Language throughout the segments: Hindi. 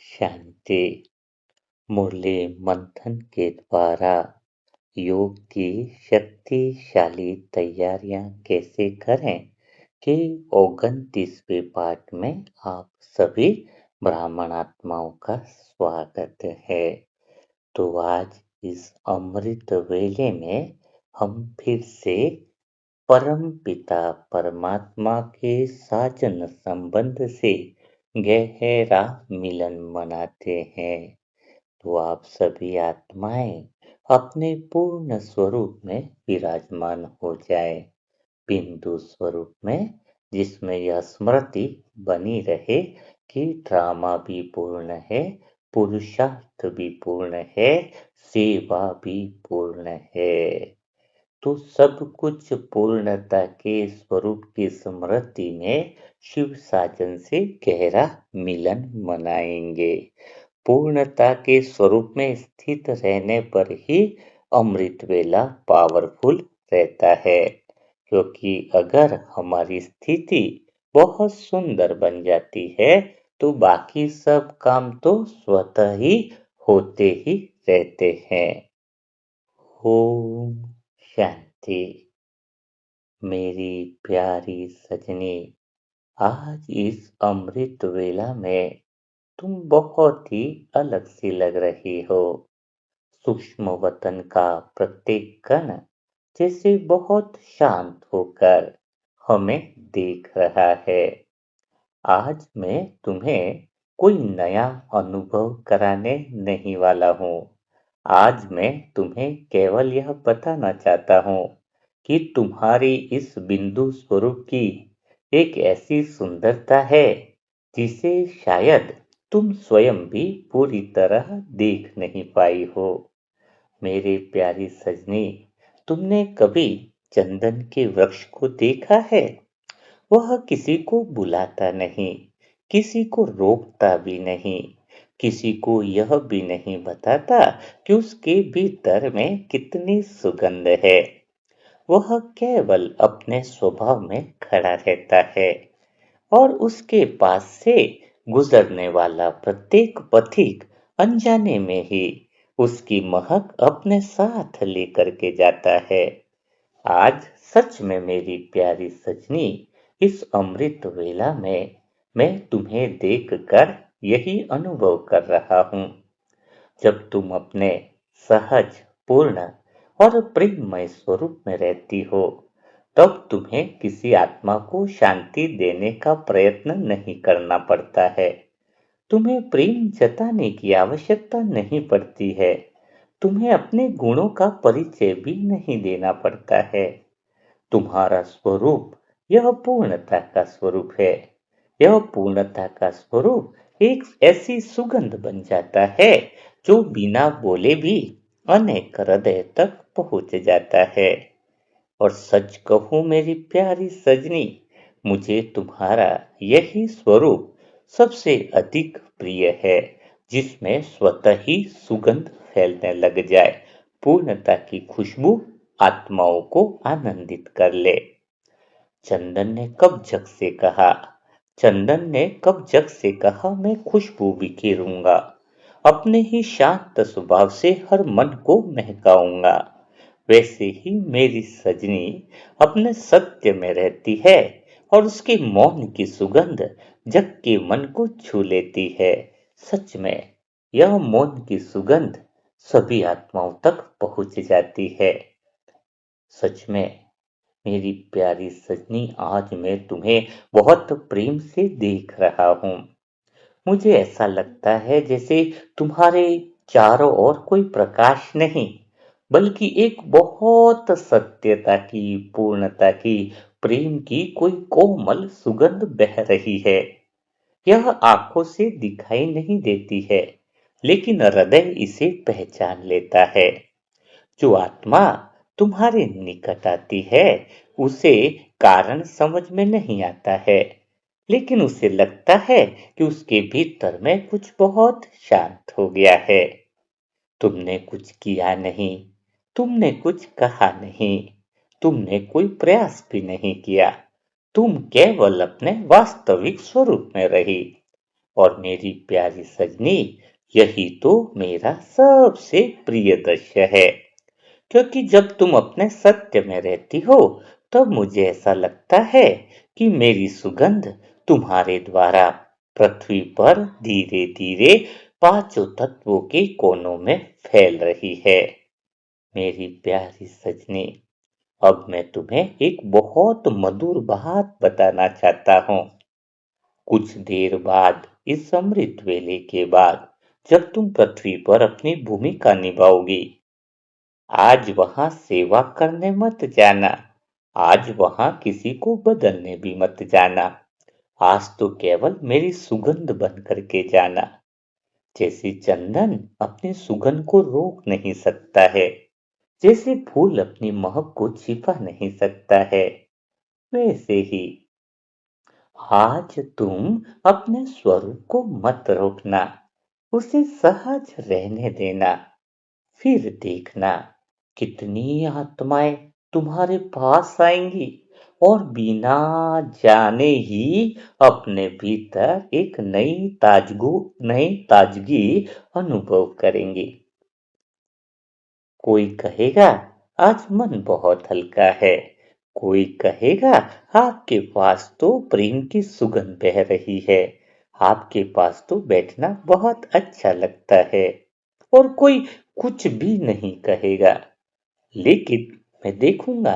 शांति। मुरली मंथन के द्वारा योग की शक्तिशाली तैयारियां कैसे करें के 29वें पाठ में आप सभी ब्राह्मण आत्माओं का स्वागत है। तो आज इस अमृत वेले में हम फिर से परम पिता परमात्मा के साजन संबंध से गहरा मिलन मनाते हैं। तो आप सभी आत्माएं अपने पूर्ण स्वरूप में विराजमान हो जाए, बिंदु स्वरूप में, जिसमें यह स्मृति बनी रहे कि ड्रामा भी पूर्ण है, पुरुषार्थ भी पूर्ण है, सेवा भी पूर्ण है। तो सब कुछ पूर्णता के स्वरूप की स्मृति में शिव साजन से गहरा मिलन मनाएंगे। पूर्णता के स्वरूप में स्थित रहने पर ही अमृत वेला पावरफुल रहता है, क्योंकि अगर हमारी स्थिति बहुत सुंदर बन जाती है तो बाकी सब काम तो स्वतः ही होते ही रहते हैं। ओम शांति। मेरी प्यारी सजनी, आज इस अमृत वेला में तुम बहुत ही अलग सी लग रही हो। सूक्ष्म वतन का प्रत्येक कण जैसे बहुत शांत होकर हमें देख रहा है। आज मैं तुम्हें कोई नया अनुभव कराने नहीं वाला हूँ। आज मैं तुम्हें केवल यह बताना चाहता हूँ कि तुम्हारी इस बिंदु स्वरूप की एक ऐसी सुंदरता है जिसे शायद तुम स्वयं भी पूरी तरह देख नहीं पाई हो। मेरे प्यारी सजनी, तुमने कभी चंदन के वृक्ष को देखा है? वह किसी को बुलाता नहीं, किसी को रोकता भी नहीं, किसी को यह भी नहीं बताता कि उसके भीतर में कितनी सुगंध है। वह केवल अपने स्वभाव में खड़ा रहता है और उसके पास से गुजरने वाला प्रत्येक पथिक अनजाने में ही उसकी महक अपने साथ लेकर के जाता है। आज सच में मेरी प्यारी सजनी, इस अमृत वेला में मैं तुम्हें देखकर यही अनुभव कर रहा हूँ। जब तुम अपने सहज, पूर्ण और प्रेममय स्वरूप में रहती हो, तब तुम्हें किसी आत्मा को शांति देने का प्रयत्न नहीं करना पड़ता है। तुम्हें प्रेम जताने की आवश्यकता नहीं पड़ती है। तुम्हें अपने गुणों का परिचय भी नहीं देना पड़ता है। तुम्हारा स्वरूप यह पूर्णता का स्वरूप है। यह पूर्णता का स्वरूप एक ऐसी सुगंध बन जाता है जो बिना बोले भी अनेक हृदय तक पहुंच जाता है। और सच कहूं मेरी प्यारी सजनी, मुझे तुम्हारा यही स्वरूप सबसे अधिक प्रिय है, जिसमें स्वतः ही सुगंध फैलने लग जाए, पूर्णता की खुशबू आत्माओं को आनंदित कर ले। चंदन ने कब जग से कहा, चंदन ने कब जग से कहा, मैं खुशबू बिखेरूंगा, अपने ही शांत स्वभाव से हर मन को महकाऊंगा। वैसे ही मेरी सजनी अपने सत्य में रहती है और उसके मौन की सुगंध जग के मन को छू लेती है। सच में यह मौन की सुगंध सभी आत्माओं तक पहुंच जाती है। सच में मेरी प्यारी सजनी, आज मैं तुम्हें बहुत प्रेम से देख रहा हूँ। मुझे ऐसा लगता है जैसे तुम्हारे चारों ओर कोई प्रकाश नहीं, बल्कि एक बहुत सत्यता की, पूर्णता की, प्रेम की कोई कोमल सुगंध बह रही है। यह आंखों से दिखाई नहीं देती है, लेकिन हृदय इसे पहचान लेता है। जो आत्मा तुम्हारे निकट आती है, उसे कारण समझ में नहीं आता है, लेकिन उसे लगता है कि उसके भीतर में कुछ बहुत शांत हो गया है। तुमने कुछ किया नहीं, तुमने कुछ कहा नहीं, तुमने कोई प्रयास भी नहीं किया। तुम केवल अपने वास्तविक स्वरूप में रही। और मेरी प्यारी सजनी, यही तो मेरा सबसे प्रिय दृश्य है। क्योंकि जब तुम अपने सत्य में रहती हो, तब मुझे ऐसा लगता है कि मेरी सुगंध तुम्हारे द्वारा पृथ्वी पर धीरे धीरे पांचों तत्वों के कोनों में फैल रही है। मेरी प्यारी सजनी, अब मैं तुम्हें एक बहुत मधुर बात बताना चाहता हूँ। कुछ देर बाद, इस अमृत वेले के बाद, जब तुम पृथ्वी पर अपनी भूमिका निभाओगी, आज वहां सेवा करने मत जाना। आज वहां किसी को बदलने भी मत जाना। आज तो केवल मेरी सुगंध बन करके जाना। जैसे चंदन अपनी सुगंध को रोक नहीं सकता है, जैसे फूल अपनी महक को छिपा नहीं सकता है, वैसे ही आज तुम अपने स्वरूप को मत रोकना। उसे सहज रहने देना। फिर देखना, कितनी आत्माएं तुम्हारे पास आएंगी और बिना जाने ही अपने भीतर एक नई ताजगी अनुभव करेंगी। कोई कहेगा आज मन बहुत हल्का है, कोई कहेगा आपके पास तो प्रेम की सुगंध बह रही है, आपके पास तो बैठना बहुत अच्छा लगता है, और कोई कुछ भी नहीं कहेगा। लेकिन मैं देखूंगा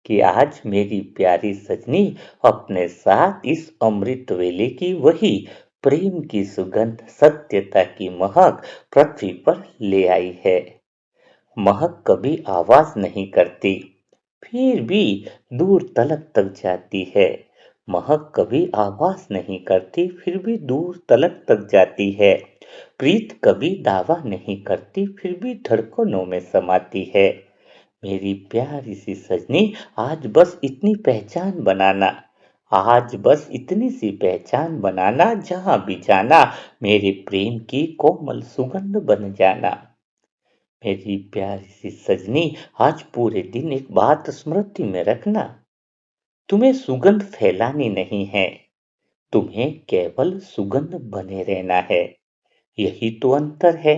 कि आज मेरी प्यारी सजनी अपने साथ इस अमृत वेले की वही प्रेम की सुगंध, सत्यता की महक पृथ्वी पर ले आई है। महक कभी आवाज नहीं करती, फिर भी दूर तलक तक जाती है। महक कभी आवाज नहीं करती, फिर भी दूर तलक तक जाती है। प्रीत कभी दावा नहीं करती, फिर भी धड़कनों में समाती है। मेरी प्यारी सी सजनी, आज बस इतनी पहचान बनाना। आज बस इतनी सी पहचान बनाना, जहां भी जाना मेरे प्रेम की कोमल सुगंध बन जाना। मेरी प्यारी सी सजनी, आज पूरे दिन एक बात स्मृति में रखना। तुम्हें सुगंध फैलानी नहीं है, तुम्हें केवल सुगंध बने रहना है। यही तो अंतर है।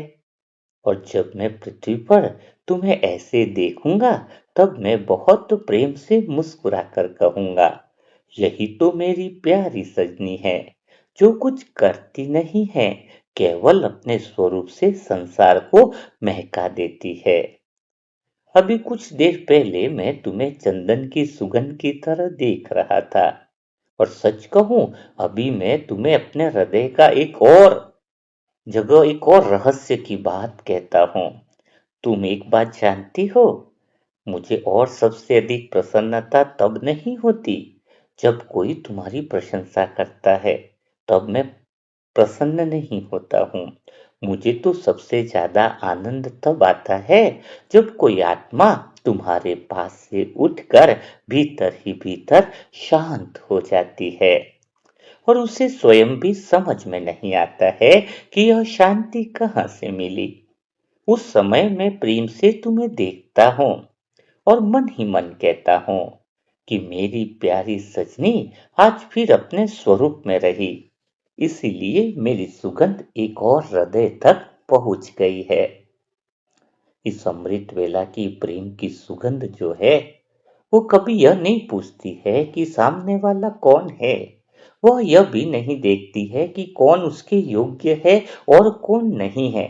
और जब मैं पृथ्वी पर तुम्हें ऐसे देखूंगा, तब मैं बहुत प्रेम से मुस्कुरा कर कहूंगा, यही तो मेरी प्यारी सजनी है, जो कुछ करती नहीं है, केवल अपने स्वरूप से संसार को महका देती है। अभी कुछ देर पहले मैं तुम्हें चंदन की सुगंध की तरह देख रहा था, और सच कहूं, अभी मैं तुम्हें अपने हृदय का एक और रहस्य की बात कहता हूँ। तुम एक बात जानती हो, मुझे और सबसे अधिक प्रसन्नता तब नहीं होती, जब कोई तुम्हारी प्रशंसा करता है, तब मैं प्रसन्न नहीं होता हूँ। मुझे तो सबसे ज्यादा आनंद तब आता है, जब कोई आत्मा तुम्हारे पास से उठकर भीतर ही भीतर शांत हो जाती है, और उसे स्वयं भी समझ में नहीं आता है कि यह शांति कहाँ से मिली। उस समय मैं प्रेम से तुम्हें देखता हूँ, और मन ही मन कहता हूँ कि मेरी प्यारी सजनी आज फिर अपने स्वरूप में रही। इसीलिए मेरी सुगंध एक और हृदय तक पहुंच गई है। इस अमृत वेला की प्रेम की सुगंध जो है, वो कभी यह नहीं पूछती है कि सामने वाला कौन है। वह यह भी नहीं देखती है कि कौन उसके योग्य है और कौन नहीं है।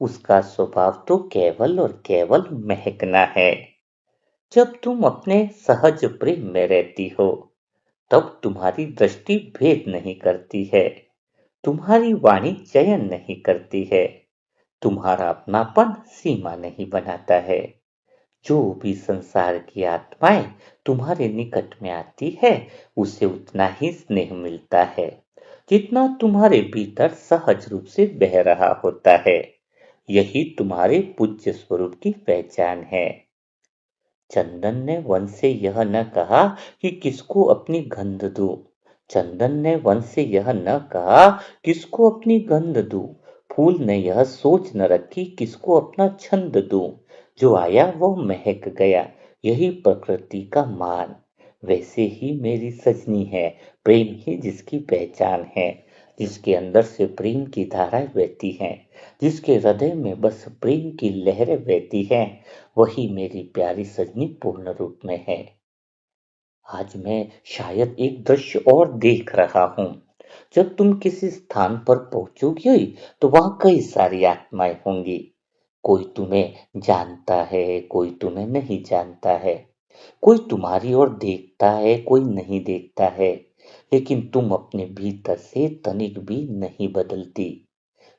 उसका स्वभाव तो केवल और केवल महकना है। जब तुम अपने सहज प्रेम में रहती हो, तब तुम्हारी दृष्टि भेद नहीं करती है, तुम्हारी वाणी चयन नहीं करती है, तुम्हारा अपनापन सीमा नहीं बनाता है। जो भी संसार की आत्माएं तुम्हारे निकट में आती है, उसे उतना ही स्नेह मिलता है, जितना तुम्हारे भीतर सहज रूप से बह रहा होता है। यही तुम्हारे पूज्य स्वरूप की पहचान है। चंदन ने वन से यह न कहा कि किसको अपनी गंध दूं। चंदन ने वन से यह न कहा किसको अपनी गंध दूं। फूल ने यह सोच न रखी किसको अपना छंद दूं। जो आया वो महक गया, यही प्रकृति का मान। वैसे ही मेरी सजनी है, प्रेम ही जिसकी पहचान है। जिसके अंदर से प्रेम की धाराएं बहती हैं, जिसके हृदय में बस प्रेम की लहरें बहती हैं, वही मेरी प्यारी सजनी पूर्ण रूप में है। आज मैं शायद एक दृश्य और देख रहा हूँ। जब तुम किसी स्थान पर पहुंचोगी तो वहां कई सारी आत्माएं होंगी। कोई तुम्हें जानता है, कोई तुम्हें नहीं जानता है, कोई तुम्हारी ओर देखता है, कोई नहीं देखता है, लेकिन तुम अपने भीतर से तनिक भी नहीं बदलती।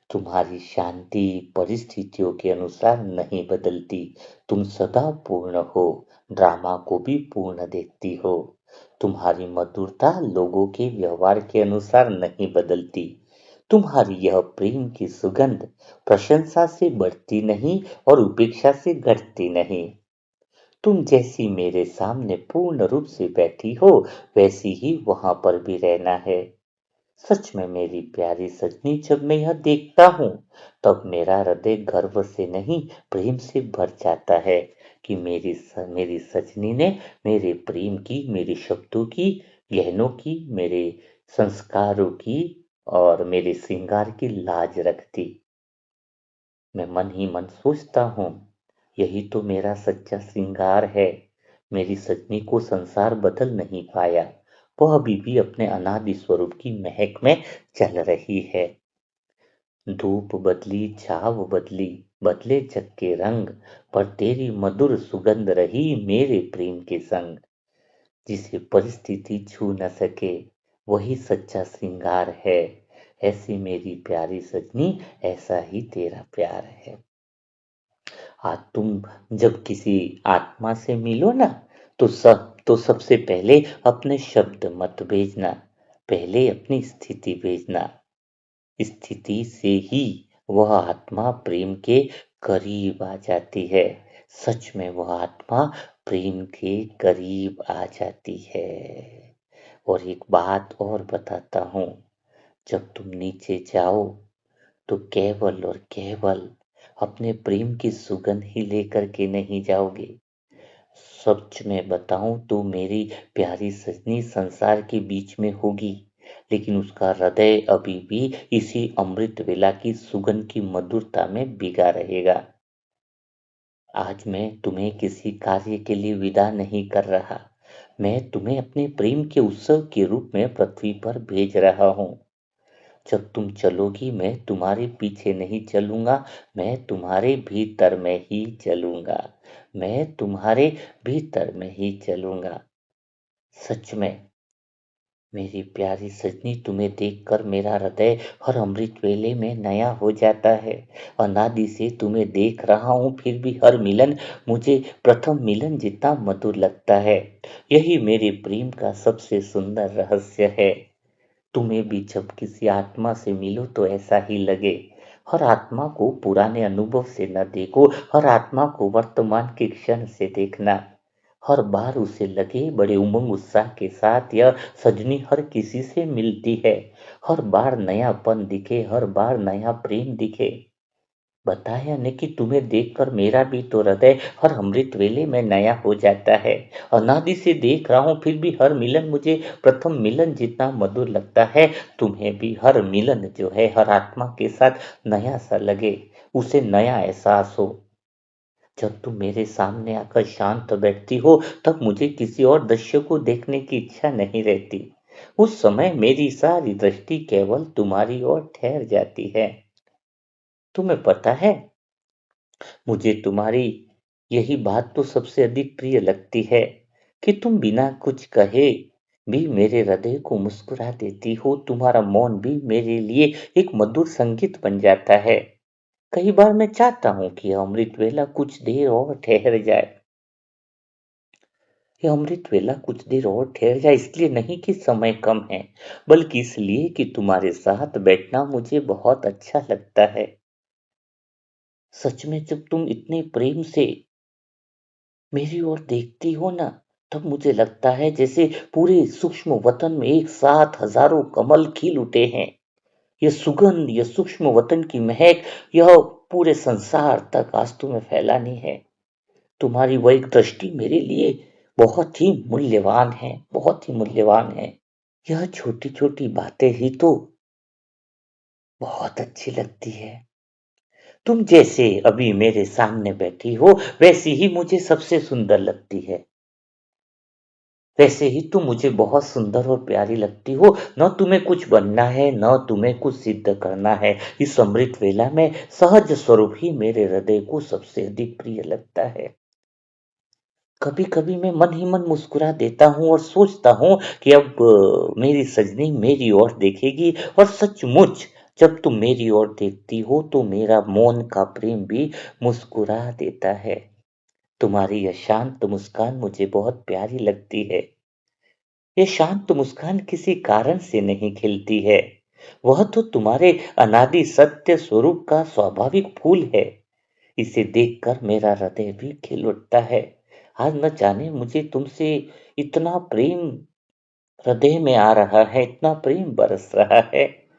तुम्हारी शांति परिस्थितियों के अनुसार नहीं बदलती। तुम सदा पूर्ण हो, ड्रामा को भी पूर्ण देखती हो। तुम्हारी मधुरता लोगों के व्यवहार के अनुसार नहीं बदलती। तुम्हारी यह प्रेम की सुगंध प्रशंसा से बढ़ती नहीं और उपेक्षा से घटती नहीं। तुम जैसी मेरे सामने पूर्ण रूप से बैठी हो, वैसी ही वहां पर भी रहना है। सच में मेरी प्यारी सजनी, जब मैं यह देखता हूँ तब मेरा हृदय गर्व से नहीं प्रेम से भर जाता है कि मेरी सजनी ने मेरे प्रेम की, मेरे शब्दों की, गहनों की, मेरे संस्कारों की और मेरे श्रृंगार की लाज रख दी। मैं मन ही मन सोचता हूँ, यही तो मेरा सच्चा श्रृंगार है। मेरी सजनी को संसार बदल नहीं पाया, वह अभी भी अपने अनादि स्वरूप की महक में चल रही है। धूप बदली, छाव बदली, बदले जग के रंग, पर तेरी मधुर सुगंध रही मेरे प्रेम के संग। जिसे परिस्थिति छू न सके, वही सच्चा श्रृंगार है। ऐसी मेरी प्यारी सजनी, ऐसा ही तेरा प्यार है। आज तुम जब किसी आत्मा से मिलो ना, तो सबसे पहले अपने शब्द मत भेजना, पहले अपनी स्थिति भेजना। स्थिति से ही वह आत्मा प्रेम के करीब आ जाती है। सच में वह आत्मा प्रेम के करीब आ जाती है। और एक बात और बताता हूँ, जब तुम नीचे जाओ तो केवल और केवल अपने प्रेम की सुगंध ही लेकर के नहीं जाओगे। सच में बताऊं तो मेरी प्यारी सजनी संसार के बीच में होगी, लेकिन उसका हृदय अभी भी इसी अमृत वेला की सुगंध की मधुरता में भीगा रहेगा। आज मैं तुम्हें किसी कार्य के लिए विदा नहीं कर रहा, मैं तुम्हें अपने प्रेम के उत्सव के रूप में पृथ्वी पर भेज रहा हूँ। जब तुम चलोगी मैं तुम्हारे पीछे नहीं चलूंगा, मैं तुम्हारे भीतर में ही चलूंगा, मैं तुम्हारे भीतर में ही चलूंगा। सच में मेरी प्यारी सजनी, तुम्हें देखकर मेरा हृदय हर अमृत वेले में नया हो जाता है। अनादि से तुम्हें देख रहा हूँ, फिर भी हर मिलन मुझे प्रथम मिलन जितना मधुर लगता है। यही मेरे प्रेम का सबसे सुंदर रहस्य है। तुम्हें भी जब किसी आत्मा से मिलो तो ऐसा ही लगे। हर आत्मा को पुराने अनुभव से न देखो, हर आत्मा को वर्तमान के क्षण से देखना। हर बार उसे लगे बड़े उमंग उत्साह के साथ यह सजनी हर किसी से मिलती है। हर बार नयापन दिखे, हर बार नया प्रेम दिखे। बताया ने कि तुम्हें देखकर मेरा भी तो हृदय हर अमृत वेले में नया हो जाता है। अनादि से देख रहा हूँ, फिर भी हर मिलन मुझे प्रथम मिलन जितना मधुर लगता है। तुम्हें भी हर मिलन जो है हर आत्मा के साथ नया सा लगे, उसे नया एहसास हो। जब तुम मेरे सामने आकर शांत बैठती हो तब मुझे किसी और दृश्य को देखने की इच्छा नहीं रहती। उस समय मेरी सारी दृष्टि केवल तुम्हारी ओर ठहर जाती है। तुम्हें पता है, मुझे तुम्हारी यही बात तो सबसे अधिक प्रिय लगती है कि तुम बिना कुछ कहे भी मेरे हृदय को मुस्कुरा देती हो। तुम्हारा मौन भी मेरे लिए एक मधुर संगीत बन जाता है। कई बार मैं चाहता हूँ कि यह अमृत वेला कुछ देर और ठहर जाए। यह अमृत वेला कुछ देर और ठहर जाए, इसलिए नहीं कि समय कम है, बल्कि इसलिए कि तुम्हारे साथ बैठना मुझे बहुत अच्छा लगता है। सच में जब तुम इतने प्रेम से मेरी ओर देखती हो ना, तब मुझे लगता है जैसे पूरे सूक्ष्म वतन में एक साथ हजारों कमल खिल उठे हैं। यह सुगंध, यह सूक्ष्म वतन की महक, यह पूरे संसार तक आज तुम्हें फैलानी है। तुम्हारी वह एक दृष्टि मेरे लिए बहुत ही मूल्यवान है, बहुत ही मूल्यवान है। यह छोटी छोटी बातें ही तो बहुत अच्छी लगती है। तुम जैसे अभी मेरे सामने बैठी हो, वैसी ही मुझे सबसे सुंदर लगती है। वैसे ही तुम मुझे बहुत सुंदर और प्यारी लगती हो। न तुम्हें कुछ बनना है, न तुम्हें कुछ सिद्ध करना है। इस अमृत वेला में सहज स्वरूप ही मेरे हृदय को सबसे अधिक प्रिय लगता है। कभी-कभी मैं मन ही मन मुस्कुरा देता हूँ और सोचता हूँ कि अब मेरी सजनी मेरी ओर देखेगी, और सचमुच जब तुम मेरी ओर देखती हो तो मेरा मौन का प्रेम भी मुस्कुरा देता है। तुम्हारी यह शांत मुस्कान मुझे बहुत प्यारी लगती है। ये शांत मुस्कान किसी कारण से नहीं खिलती है। वह तो तुम्हारे अनादि सत्य स्वरूप का स्वाभाविक फूल है। इसे देखकर मेरा हृदय भी खिल उठता है। आज न जाने मुझे तुमसे इतना प्रेम हृदय में आ रहा है, इतना प्रेम बरस रहा है।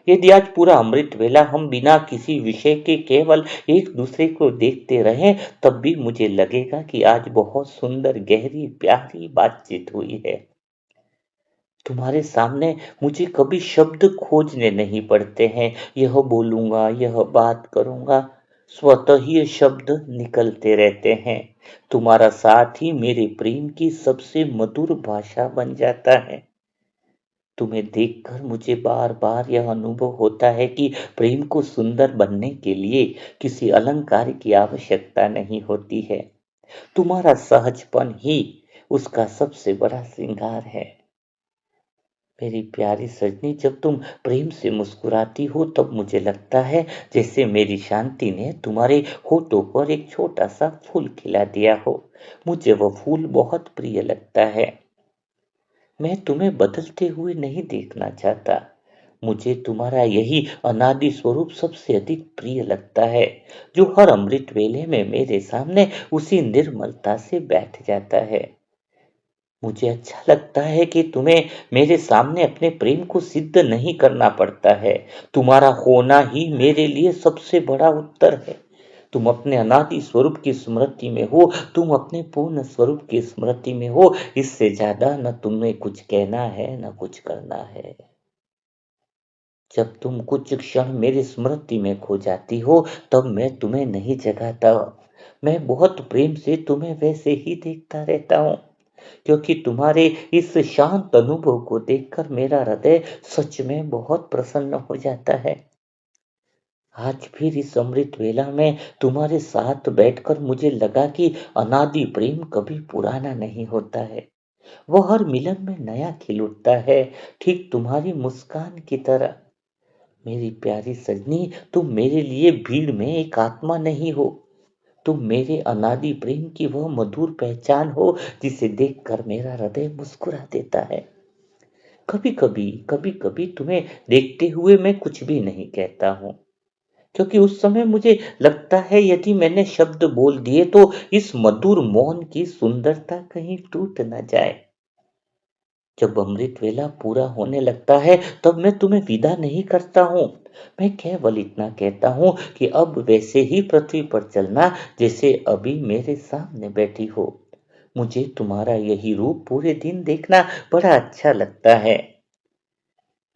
यदि आज पूरा अमृत वेला हम बिना किसी विषय के केवल एक दूसरे को देखते रहें, तब भी मुझे लगेगा कि आज बहुत सुंदर, गहरी, प्यारी बातचीत हुई है। तुम्हारे सामने मुझे कभी शब्द खोजने नहीं पड़ते हैं। यह बोलूँगा, यह बात करूँगा, स्वतः ही ये शब्द निकलते रहते हैं। तुम्हारा साथ ही मेरे प्रेम की सबसे मधुर भाषा बन जाता है। तुम्हें देखकर मुझे बार-बार यह अनुभव होता है कि प्रेम को सुंदर बनने के लिए किसी अलंकार की आवश्यकता नहीं होती है। तुम्हारा सहजपन ही उसका सबसे बड़ा श्रृंगार है। मेरी प्यारी सजनी, जब तुम प्रेम से मुस्कुराती हो तब मुझे लगता है जैसे मेरी शांति ने तुम्हारे होठों पर एक छोटा सा फूल खिला दिया हो। मुझे वह फूल बहुत प्रिय लगता है। मैं तुम्हें बदलते हुए नहीं देखना चाहता। मुझे तुम्हारा यही अनादि स्वरूप सबसे अधिक प्रिय लगता है, जो हर अमृत वेले में मेरे सामने उसी निर्मलता से बैठ जाता है। मुझे अच्छा लगता है कि तुम्हें मेरे सामने अपने प्रेम को सिद्ध नहीं करना पड़ता है। तुम्हारा होना ही मेरे लिए सबसे बड़ा उत्तर है। तुम अपने अनादि स्वरूप की स्मृति में हो, तुम अपने पूर्ण स्वरूप की स्मृति में हो। इससे ज्यादा न तुम्हें कुछ कहना है, न कुछ करना है। जब तुम कुछ क्षण मेरी स्मृति में खो जाती हो, तब मैं तुम्हें नहीं जगाता। मैं बहुत प्रेम से तुम्हें वैसे ही देखता रहता हूँ, क्योंकि तुम्हारे इस शांत अनुभव को देखकर मेरा हृदय सच में बहुत प्रसन्न हो जाता है। आज फिर इस अमृत वेला में तुम्हारे साथ बैठकर मुझे लगा कि अनादि प्रेम कभी पुराना नहीं होता है। वह हर मिलन में नया खिल उठता है, ठीक तुम्हारी मुस्कान की तरह। मेरी प्यारी सजनी, तुम मेरे लिए भीड़ में एक आत्मा नहीं हो। तुम मेरे अनादि प्रेम की वह मधुर पहचान हो, जिसे देखकर मेरा हृदय मुस्कुरा देता है। कभी कभी तुम्हें देखते हुए मैं कुछ भी नहीं कहता हूँ, क्योंकि उस समय मुझे लगता है यदि मैंने शब्द बोल दिए तो इस मधुर मौन की सुंदरता कहीं टूट न जाए। जब अमृत वेला पूरा होने लगता है तब मैं तुम्हें विदा नहीं करता हूँ। मैं केवल इतना कहता हूँ कि अब वैसे ही पृथ्वी पर चलना जैसे अभी मेरे सामने बैठी हो। मुझे तुम्हारा यही रूप पूरे दिन देखना बड़ा अच्छा लगता है।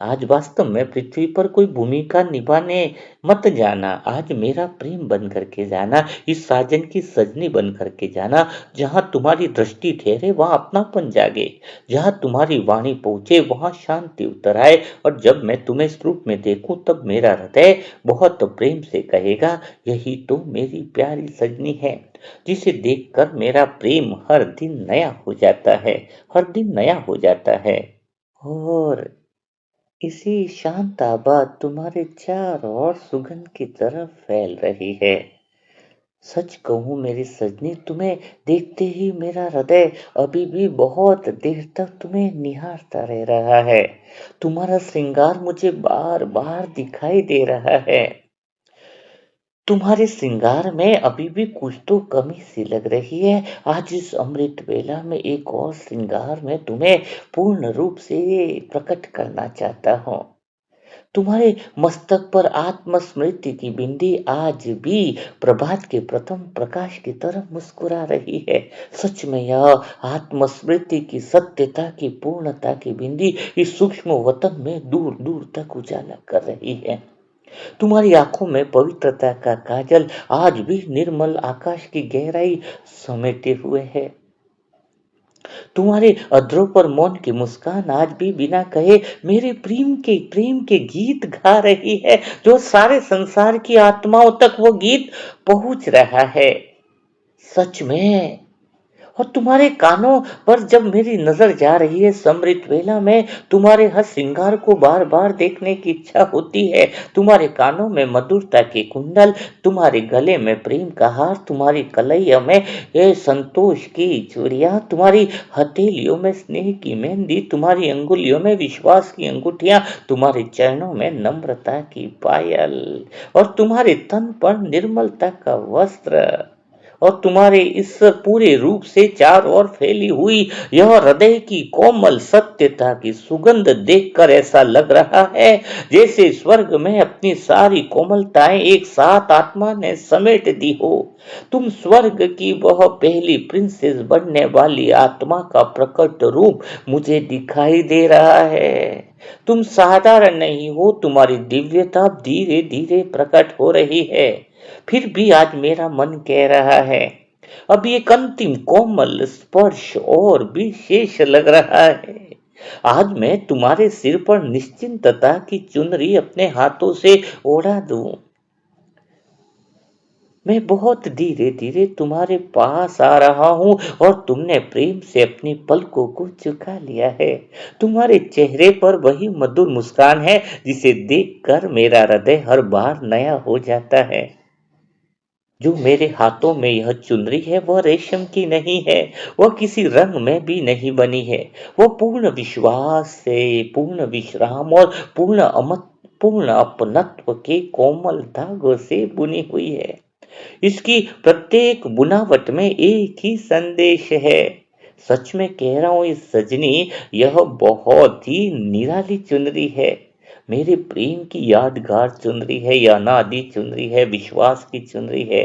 आज वास्तव में पृथ्वी पर कोई भूमिका निभाने मत जाना। आज मेरा प्रेम बन करके जाना, इस साजन की सजनी बन करके जाना। जहाँ तुम्हारी दृष्टि ठहरे वहाँ अपनापन जागे, जहाँ तुम्हारी वाणी पहुँचे वहाँ शांति उतर आए। और जब मैं तुम्हें इस रूप में देखूं तब मेरा हृदय बहुत प्रेम से कहेगा, यही तो मेरी प्यारी सजनी है, जिसे देखकर मेरा प्रेम हर दिन नया हो जाता है, हर दिन नया हो जाता है। और इसी शांत आवाज तुम्हारे चारों ओर सुगंध की तरफ फैल रही है। सच कहूँ मेरी सजनी, तुम्हें देखते ही मेरा हृदय अभी भी बहुत देर तक तुम्हें निहारता रह रहा है। तुम्हारा श्रृंगार मुझे बार बार दिखाई दे रहा है। तुम्हारे श्रृंगार में अभी भी कुछ तो कमी सी लग रही है। आज इस अमृत वेला में एक और श्रृंगार मैं तुम्हें पूर्ण रूप से प्रकट करना चाहता हूँ। तुम्हारे मस्तक पर आत्मस्मृति की बिंदी आज भी प्रभात के प्रथम प्रकाश की तरह मुस्कुरा रही है। सच में यह आत्मस्मृति की सत्यता की पूर्णता की बिंदी इस सूक्ष्म वतन में दूर दूर तक उजाला कर रही है। तुम्हारी आंखों में पवित्रता का काजल आज भी निर्मल आकाश की गहराई समेटे हुए है। तुम्हारे अधरों पर मौन की मुस्कान आज भी बिना कहे मेरे प्रेम के गीत गा रही है, जो सारे संसार की आत्माओं तक वो गीत पहुंच रहा है। सच में। और तुम्हारे कानों पर जब मेरी नजर जा रही है समृत वेला में, तुम्हारे हर श्रृंगार को बार बार देखने की इच्छा होती है। तुम्हारे कानों में मधुरता के कुंडल, तुम्हारे गले में प्रेम का हार, तुम्हारी कलैया में ये संतोष की चूड़ियां, तुम्हारी हथेलियों में स्नेह की मेहंदी, तुम्हारी अंगुलियों में विश्वास की अंगूठियां, तुम्हारे चरणों में नम्रता की पायल, और तुम्हारे तन पर निर्मलता का वस्त्र, और तुम्हारे इस पूरे रूप से चारों ओर फैली हुई यह हृदय की कोमल सत्यता की सुगंध देखकर ऐसा लग रहा है जैसे स्वर्ग में अपनी सारी कोमलताएं एक साथ आत्मा ने समेट दी हो। तुम स्वर्ग की वह पहली प्रिंसेस बनने वाली आत्मा का प्रकट रूप मुझे दिखाई दे रहा है। तुम साधारण नहीं हो, तुम्हारी दिव्यता धीरे धीरे प्रकट हो रही है। फिर भी आज मेरा मन कह रहा है, अब एक अंतिम कोमल स्पर्श और भी शेष लग रहा है। आज मैं तुम्हारे सिर पर निश्चिंतता की चुनरी अपने हाथों से ओढ़ा दूं। मैं बहुत धीरे धीरे तुम्हारे पास आ रहा हूं, और तुमने प्रेम से अपनी पलकों को झुका लिया है। तुम्हारे चेहरे पर वही मधुर मुस्कान है जिसे देखकर मेरा हृदय हर बार नया हो जाता है। जो मेरे हाथों में यह चुनरी है वह रेशम की नहीं है, वह किसी रंग में भी नहीं बनी है। वह पूर्ण विश्वास से, पूर्ण विश्राम और पूर्ण अपनत्व के कोमल धागों से बुनी हुई है। इसकी प्रत्येक बुनावट में एक ही संदेश है। सच में कह रहा हूं इस सजनी, यह बहुत ही निराली चुनरी है। मेरे प्रेम की यादगार चुनरी है, या अनादि चुनरी है, विश्वास की चुनरी है।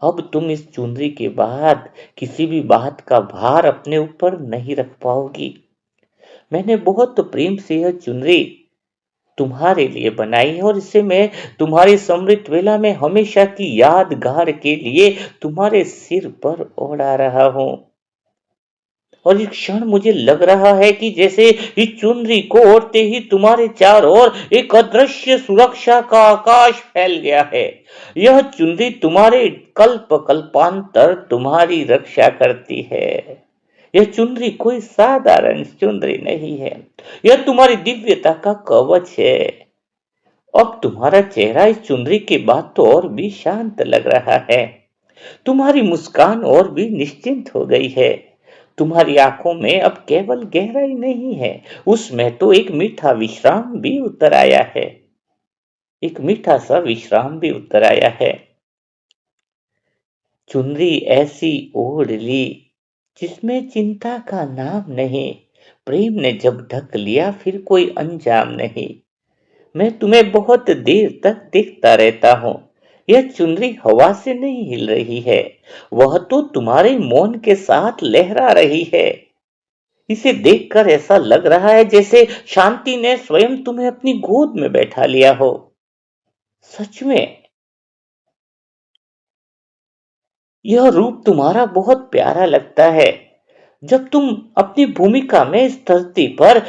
अब तुम इस चुनरी के बाद किसी भी बात का भार अपने ऊपर नहीं रख पाओगी। मैंने बहुत प्रेम से यह चुनरी तुम्हारे लिए बनाई है, और इसे मैं तुम्हारी समृत वेला में हमेशा की यादगार के लिए तुम्हारे सिर पर ओढ़ा रहा हूं। और इस क्षण मुझे लग रहा है कि जैसे इस चुनरी को ओढ़ते ही तुम्हारे चारों ओर एक अदृश्य सुरक्षा का आकाश फैल गया है। यह चुनरी तुम्हारे कल्पांतर तुम्हारी रक्षा करती है। यह चुनरी कोई साधारण चुनरी नहीं है, यह तुम्हारी दिव्यता का कवच है। अब तुम्हारा चेहरा इस चुनरी के बाद तो और भी शांत लग रहा है। तुम्हारी मुस्कान और भी निश्चिंत हो गई है। तुम्हारी आंखों में अब केवल गहराई नहीं है, उसमें तो एक मीठा विश्राम भी उतर आया है। एक मीठा सा विश्राम भी उतर आया है। चुनरी ऐसी ओढ़ ली जिसमें चिंता का नाम नहीं, प्रेम ने जब ढक लिया फिर कोई अंजाम नहीं। मैं तुम्हें बहुत देर तक देखता रहता हूँ। यह चुनरी हवा से नहीं हिल रही है, वह तो तुम्हारे मौन के साथ लहरा रही है। इसे देखकर ऐसा लग रहा है जैसे शांति ने स्वयं तुम्हें अपनी गोद में बैठा लिया हो। सच में यह रूप तुम्हारा बहुत प्यारा लगता है। जब तुम अपनी भूमिका में इस धरती पर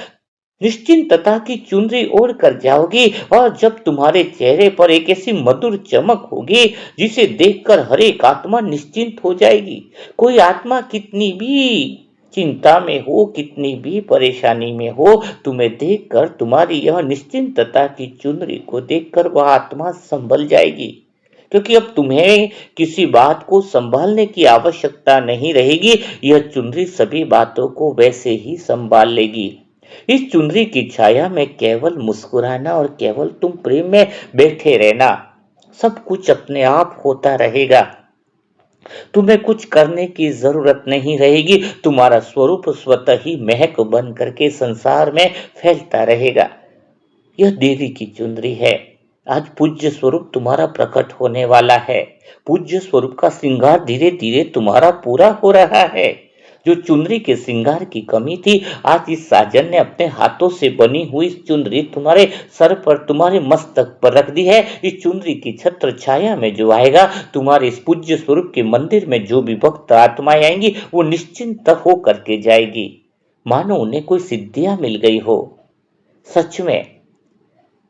निश्चिंतता की चुनरी ओढ़ कर जाओगी, और जब तुम्हारे चेहरे पर एक ऐसी मधुर चमक होगी जिसे देखकर हर एक आत्मा निश्चिंत हो जाएगी। कोई आत्मा कितनी भी चिंता में हो, कितनी भी परेशानी में हो, तुम्हें देखकर, तुम्हारी यह निश्चिंतता की चुनरी को देखकर वह आत्मा संभल जाएगी। क्योंकि अब तुम्हें किसी बात को संभालने की आवश्यकता नहीं रहेगी, यह चुनरी सभी बातों को वैसे ही संभाल लेगी। इस चुनरी की छाया में केवल मुस्कुराना और केवल तुम प्रेम में बैठे रहना, सब कुछ अपने आप होता रहेगा। तुम्हें कुछ करने की जरूरत नहीं रहेगी, तुम्हारा स्वरूप स्वतः ही महक बन करके संसार में फैलता रहेगा। यह देवी की चुनरी है। आज पूज्य स्वरूप तुम्हारा प्रकट होने वाला है। पूज्य स्वरूप का श्रृंगार धीरे धीरे तुम्हारा पूरा हो रहा है। जो चुनरी के श्रृंगार की कमी थी, आज इस साजन ने अपने हाथों से बनी हुई चुनरी तुम्हारे सर पर, तुम्हारे मस्तक पर रख दी है। इस चुनरी की छत्र छाया में जो आएगा, तुम्हारे इस पूज्य स्वरूप के मंदिर में जो भी भक्त आत्माएं आएंगी, वो निश्चिंत हो करके जाएगी, मानो उन्हें कोई सिद्धियां मिल गई हो। सच में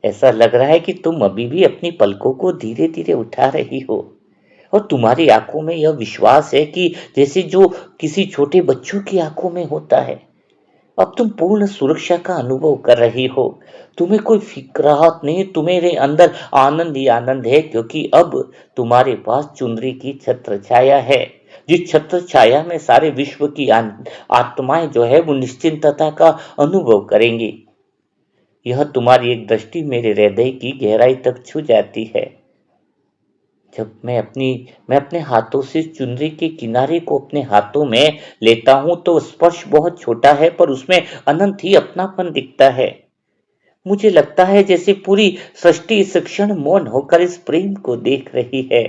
ऐसा लग रहा है कि तुम अभी भी अपनी पलकों को धीरे धीरे उठा रही हो, और तुम्हारी आंखों में यह विश्वास है कि जैसे जो किसी छोटे बच्चों की आंखों में होता है। अब तुम पूर्ण सुरक्षा का अनुभव कर रही हो, तुम्हें कोई फिक्राहट नहीं, तुम्हारे अंदर आनंद ही आनंद है, क्योंकि अब तुम्हारे पास चुनरी की छत्र छाया है, जिस छत्र छाया में सारे विश्व की आत्माएं जो है वो निश्चिंतता का अनुभव करेंगी। यह तुम्हारी एक दृष्टि मेरे हृदय की गहराई तक छू जाती है। जब मैं अपने हाथों से चुनरी के किनारे को अपने हाथों में लेता हूं, तो स्पर्श बहुत छोटा है, पर उसमें अनंत ही अपनापन दिखता है। मुझे लगता है जैसे पूरी सृष्टि इस क्षण मौन होकर इस प्रेम को देख रही है।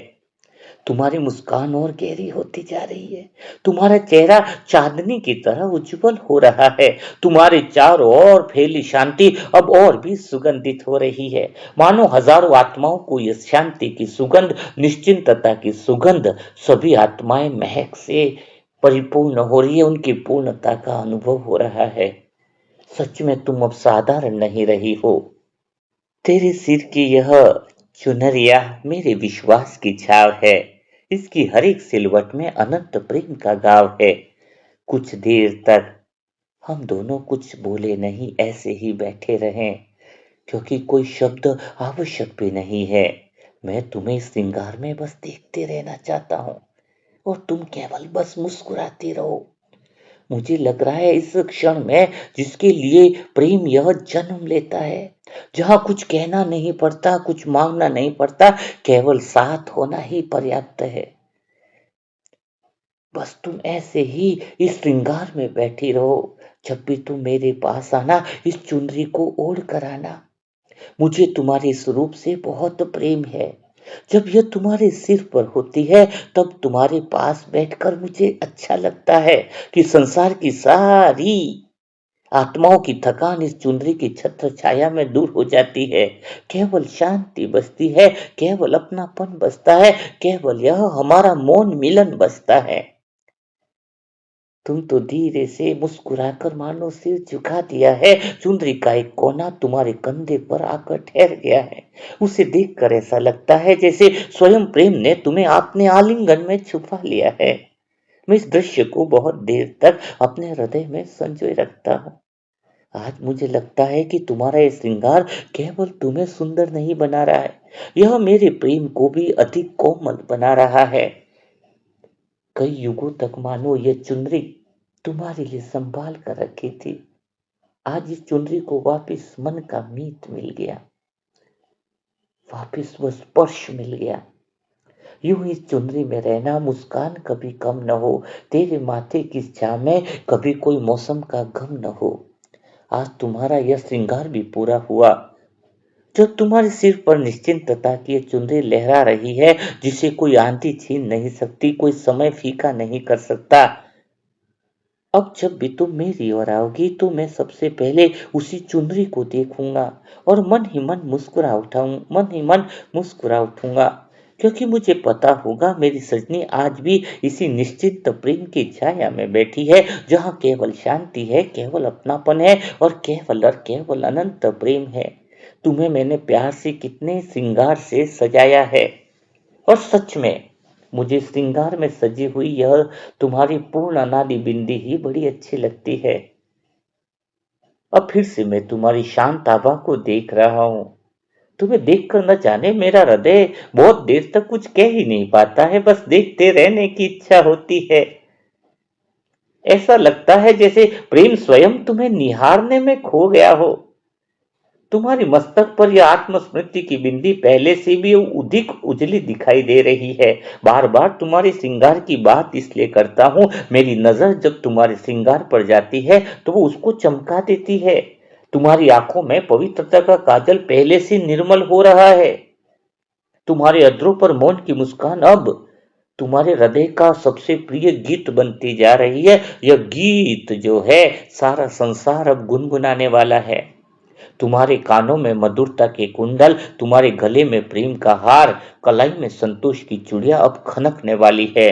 तुम्हारी मुस्कान और गहरी होती जा रही है, तुम्हारा चेहरा चांदनी की तरह उज्जवल हो रहा है, तुम्हारे चारों ओर फैली शांति अब और भी सुगंधित हो रही है, मानो हजारों आत्माओं को यह शांति की सुगंध, निश्चिंतता की सुगंध, सभी आत्माएं महक से परिपूर्ण हो रही है, उनकी पूर्णता का अनुभव हो रहा है। सच में तुम अब साधारण नहीं रही हो। तेरे सिर की यह चुनरिया मेरे विश्वास की छाव है, इसकी हर एक सिलवट में अनंत प्रेम का गाव है। कुछ देर तक हम दोनों कुछ बोले नहीं, ऐसे ही बैठे रहें, क्योंकि कोई शब्द आवश्यक भी नहीं है। मैं तुम्हें इस श्रृंगार में बस देखते रहना चाहता हूँ, और तुम केवल बस मुस्कुराती रहो। मुझे लग रहा है इस क्षण में जिसके लिए प्रेम यह जन्म लेता है, जहां कुछ कहना नहीं पड़ता, कुछ मांगना नहीं पड़ता, केवल साथ होना ही पर्याप्त है। बस तुम ऐसे ही इस श्रृंगार में बैठी रहो। जब भी तुम मेरे पास आना, इस चुनरी को ओढ़ कर आना। मुझे तुम्हारे स्वरूप से बहुत प्रेम है। जब यह तुम्हारे सिर पर होती है, तब तुम्हारे पास बैठकर मुझे अच्छा लगता है कि संसार की सारी आत्माओं की थकान इस चुनरी की छत्र छाया में दूर हो जाती है। केवल शांति बसती है, केवल अपनापन बसता है, केवल यह हमारा मौन मिलन बसता है। तुम तो धीरे से मुस्कुराकर मानो सिर झुका दिया है, चुनरी का एक कोना तुम्हारे कंधे पर आकर ठहर गया है। उसे देखकर ऐसा लगता है जैसे स्वयं प्रेम ने तुम्हें अपने आलिंगन में छुपा लिया है। मैं इस दृश्य को बहुत देर तक अपने हृदय में संजोए रखता हूँ। आज मुझे लगता है कि तुम्हारा ये श्रृंगार केवल तुम्हें सुंदर नहीं बना रहा है, यह मेरे प्रेम को भी अधिक कोमल बना रहा है। कई युगों तक मानो ये चुनरी तुम्हारे लिए संभाल कर रखी थी, आज इस चुनरी को वापिस मन का मीत मिल गया, वापिस वो स्पर्श मिल गया। यूं इस चुनरी में रहना, मुस्कान कभी कम न हो, तेरे माथे की छाव में कभी कोई मौसम का गम न हो। आज तुम्हारा यह श्रृंगार भी पूरा हुआ, जब तुम्हारे सिर पर निश्चिंतता की ये चुनरी लहरा रही है, जिसे कोई आंधी छीन नहीं सकती, कोई समय फीका नहीं कर सकता। अब जब भी तुम मेरी ओर आओगी, तो मैं सबसे पहले उसी चुनरी को देखूंगा, और मन ही मन मुस्कुरा उठूंगा, क्योंकि मुझे पता होगा मेरी सजनी आज भी इसी निश्चित प्रेम की छाया में बैठी है, जहां केवल शांति है, केवल अपनापन है, और केवल अनंत प्रेम है। तुम्हें मैंने प्यार से कितने श्रृंगार से सजाया है, और सच में मुझे श्रृंगार में सजी हुई यह तुम्हारी पूर्ण अनादि बिंदी ही बड़ी अच्छी लगती है। अब फिर से मैं तुम्हारी शांत आभा को देख रहा हूँ। तुम्हें देखकर न जाने मेरा हृदय बहुत देर तक कुछ कह ही नहीं पाता है, बस देखते रहने की इच्छा होती है। ऐसा लगता है जैसे प्रेम स्वयं तुम्हें निहारने में खो गया हो। तुम्हारी मस्तक पर यह आत्मस्मृति की बिंदी पहले से भी अधिक उजली दिखाई दे रही है। बार बार तुम्हारे श्रृंगार की बात इसलिए करता हूँ, मेरी नजर जब तुम्हारे श्रृंगार पर जाती है तो वो उसको चमका देती है। तुम्हारी आंखों में पवित्रता का काजल पहले से निर्मल हो रहा है। तुम्हारे अधरों पर मौन की मुस्कान अब तुम्हारे हृदय का सबसे प्रिय गीत बनती जा रही है। यह गीत जो है सारा संसार अब गुनगुनाने वाला है। तुम्हारे कानों में मधुरता के कुंडल, तुम्हारे गले में प्रेम का हार, कलाई में संतोष की चूड़ियां अब खनकने वाली है।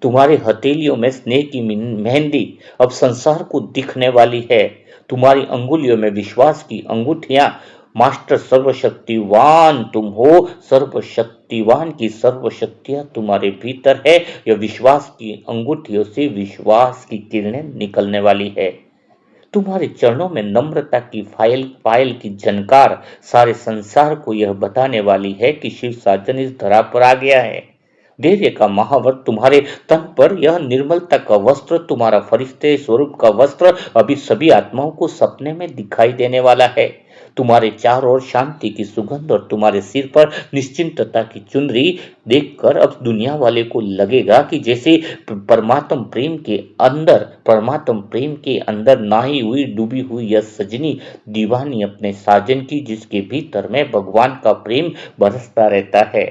तुम्हारे हथेलियों में स्नेह की मेहंदी अब संसार को दिखने वाली है। तुम्हारी अंगुलियों में विश्वास की अंगूठियां, मास्टर सर्वशक्तिवान तुम हो। सर्वशक्तिवान की सर्वशक्तियां तुम्हारे भीतर है। यह विश्वास की अंगूठियों से विश्वास की किरणें निकलने वाली है। तुम्हारे चरणों में नम्रता की फाइल फाइल की झनकार सारे संसार को यह बताने वाली है कि शिव साजन इस धरा पर आ गया है। धैर्य का महावर तुम्हारे तन पर, यह निर्मलता का वस्त्र, तुम्हारा फरिश्ते स्वरूप का वस्त्र अभी सभी आत्माओं को सपने में दिखाई देने वाला है। तुम्हारे चारों ओर शांति की सुगंध और तुम्हारे सिर पर निश्चिंतता की चुनरी देखकर अब दुनिया वाले को लगेगा कि जैसे परमात्म प्रेम के अंदर नहाई हुई डूबी हुई यह सजनी दीवानी अपने साजन की, जिसके भीतर में भगवान का प्रेम बरसता रहता है।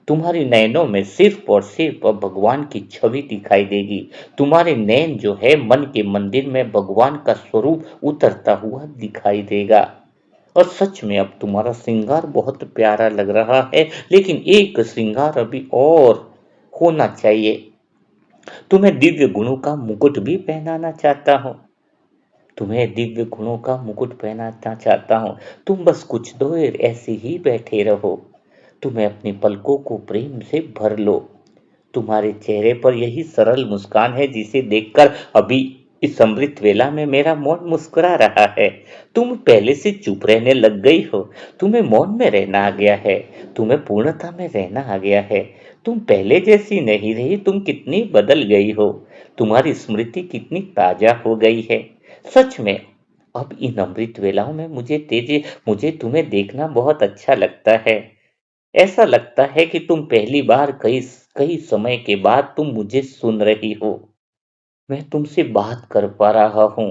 तुम्हारी नैनों में सिर्फ और सिर्फ अब भगवान की छवि दिखाई देगी। तुम्हारे नैन जो है मन के मंदिर में भगवान का स्वरूप उतरता हुआ दिखाई देगा। और सच में अब तुम्हारा श्रृंगार बहुत प्यारा लग रहा है, लेकिन एक श्रृंगार अभी और होना चाहिए। तुम्हें दिव्य गुणों का मुकुट भी पहनाना चाहता हूँ। तुम्हें दिव्य गुणों का मुकुट पहनाना चाहता हूँ। तुम बस कुछ देर ऐसे ही बैठे रहो। तुम्हें अपनी पलकों को प्रेम से भर लो। तुम्हारे चेहरे पर यही सरल मुस्कान है जिसे देखकर अभी इस अमृत वेला में मेरा मौन मुस्कुरा रहा है। तुम पहले से चुप रहने लग गई हो। तुम्हें मौन में रहना आ गया है। तुम्हें पूर्णता में रहना आ गया है। तुम पहले जैसी नहीं रही, तुम कितनी बदल गई हो। तुम्हारी स्मृति कितनी ताजा हो गई है। सच में अब इन अमृत वेलाओं में मुझे तुम्हें देखना बहुत अच्छा लगता है। ऐसा लगता है कि तुम पहली बार कई कई समय के बाद तुम मुझे सुन रही हो। मैं तुमसे बात कर पा रहा हूँ।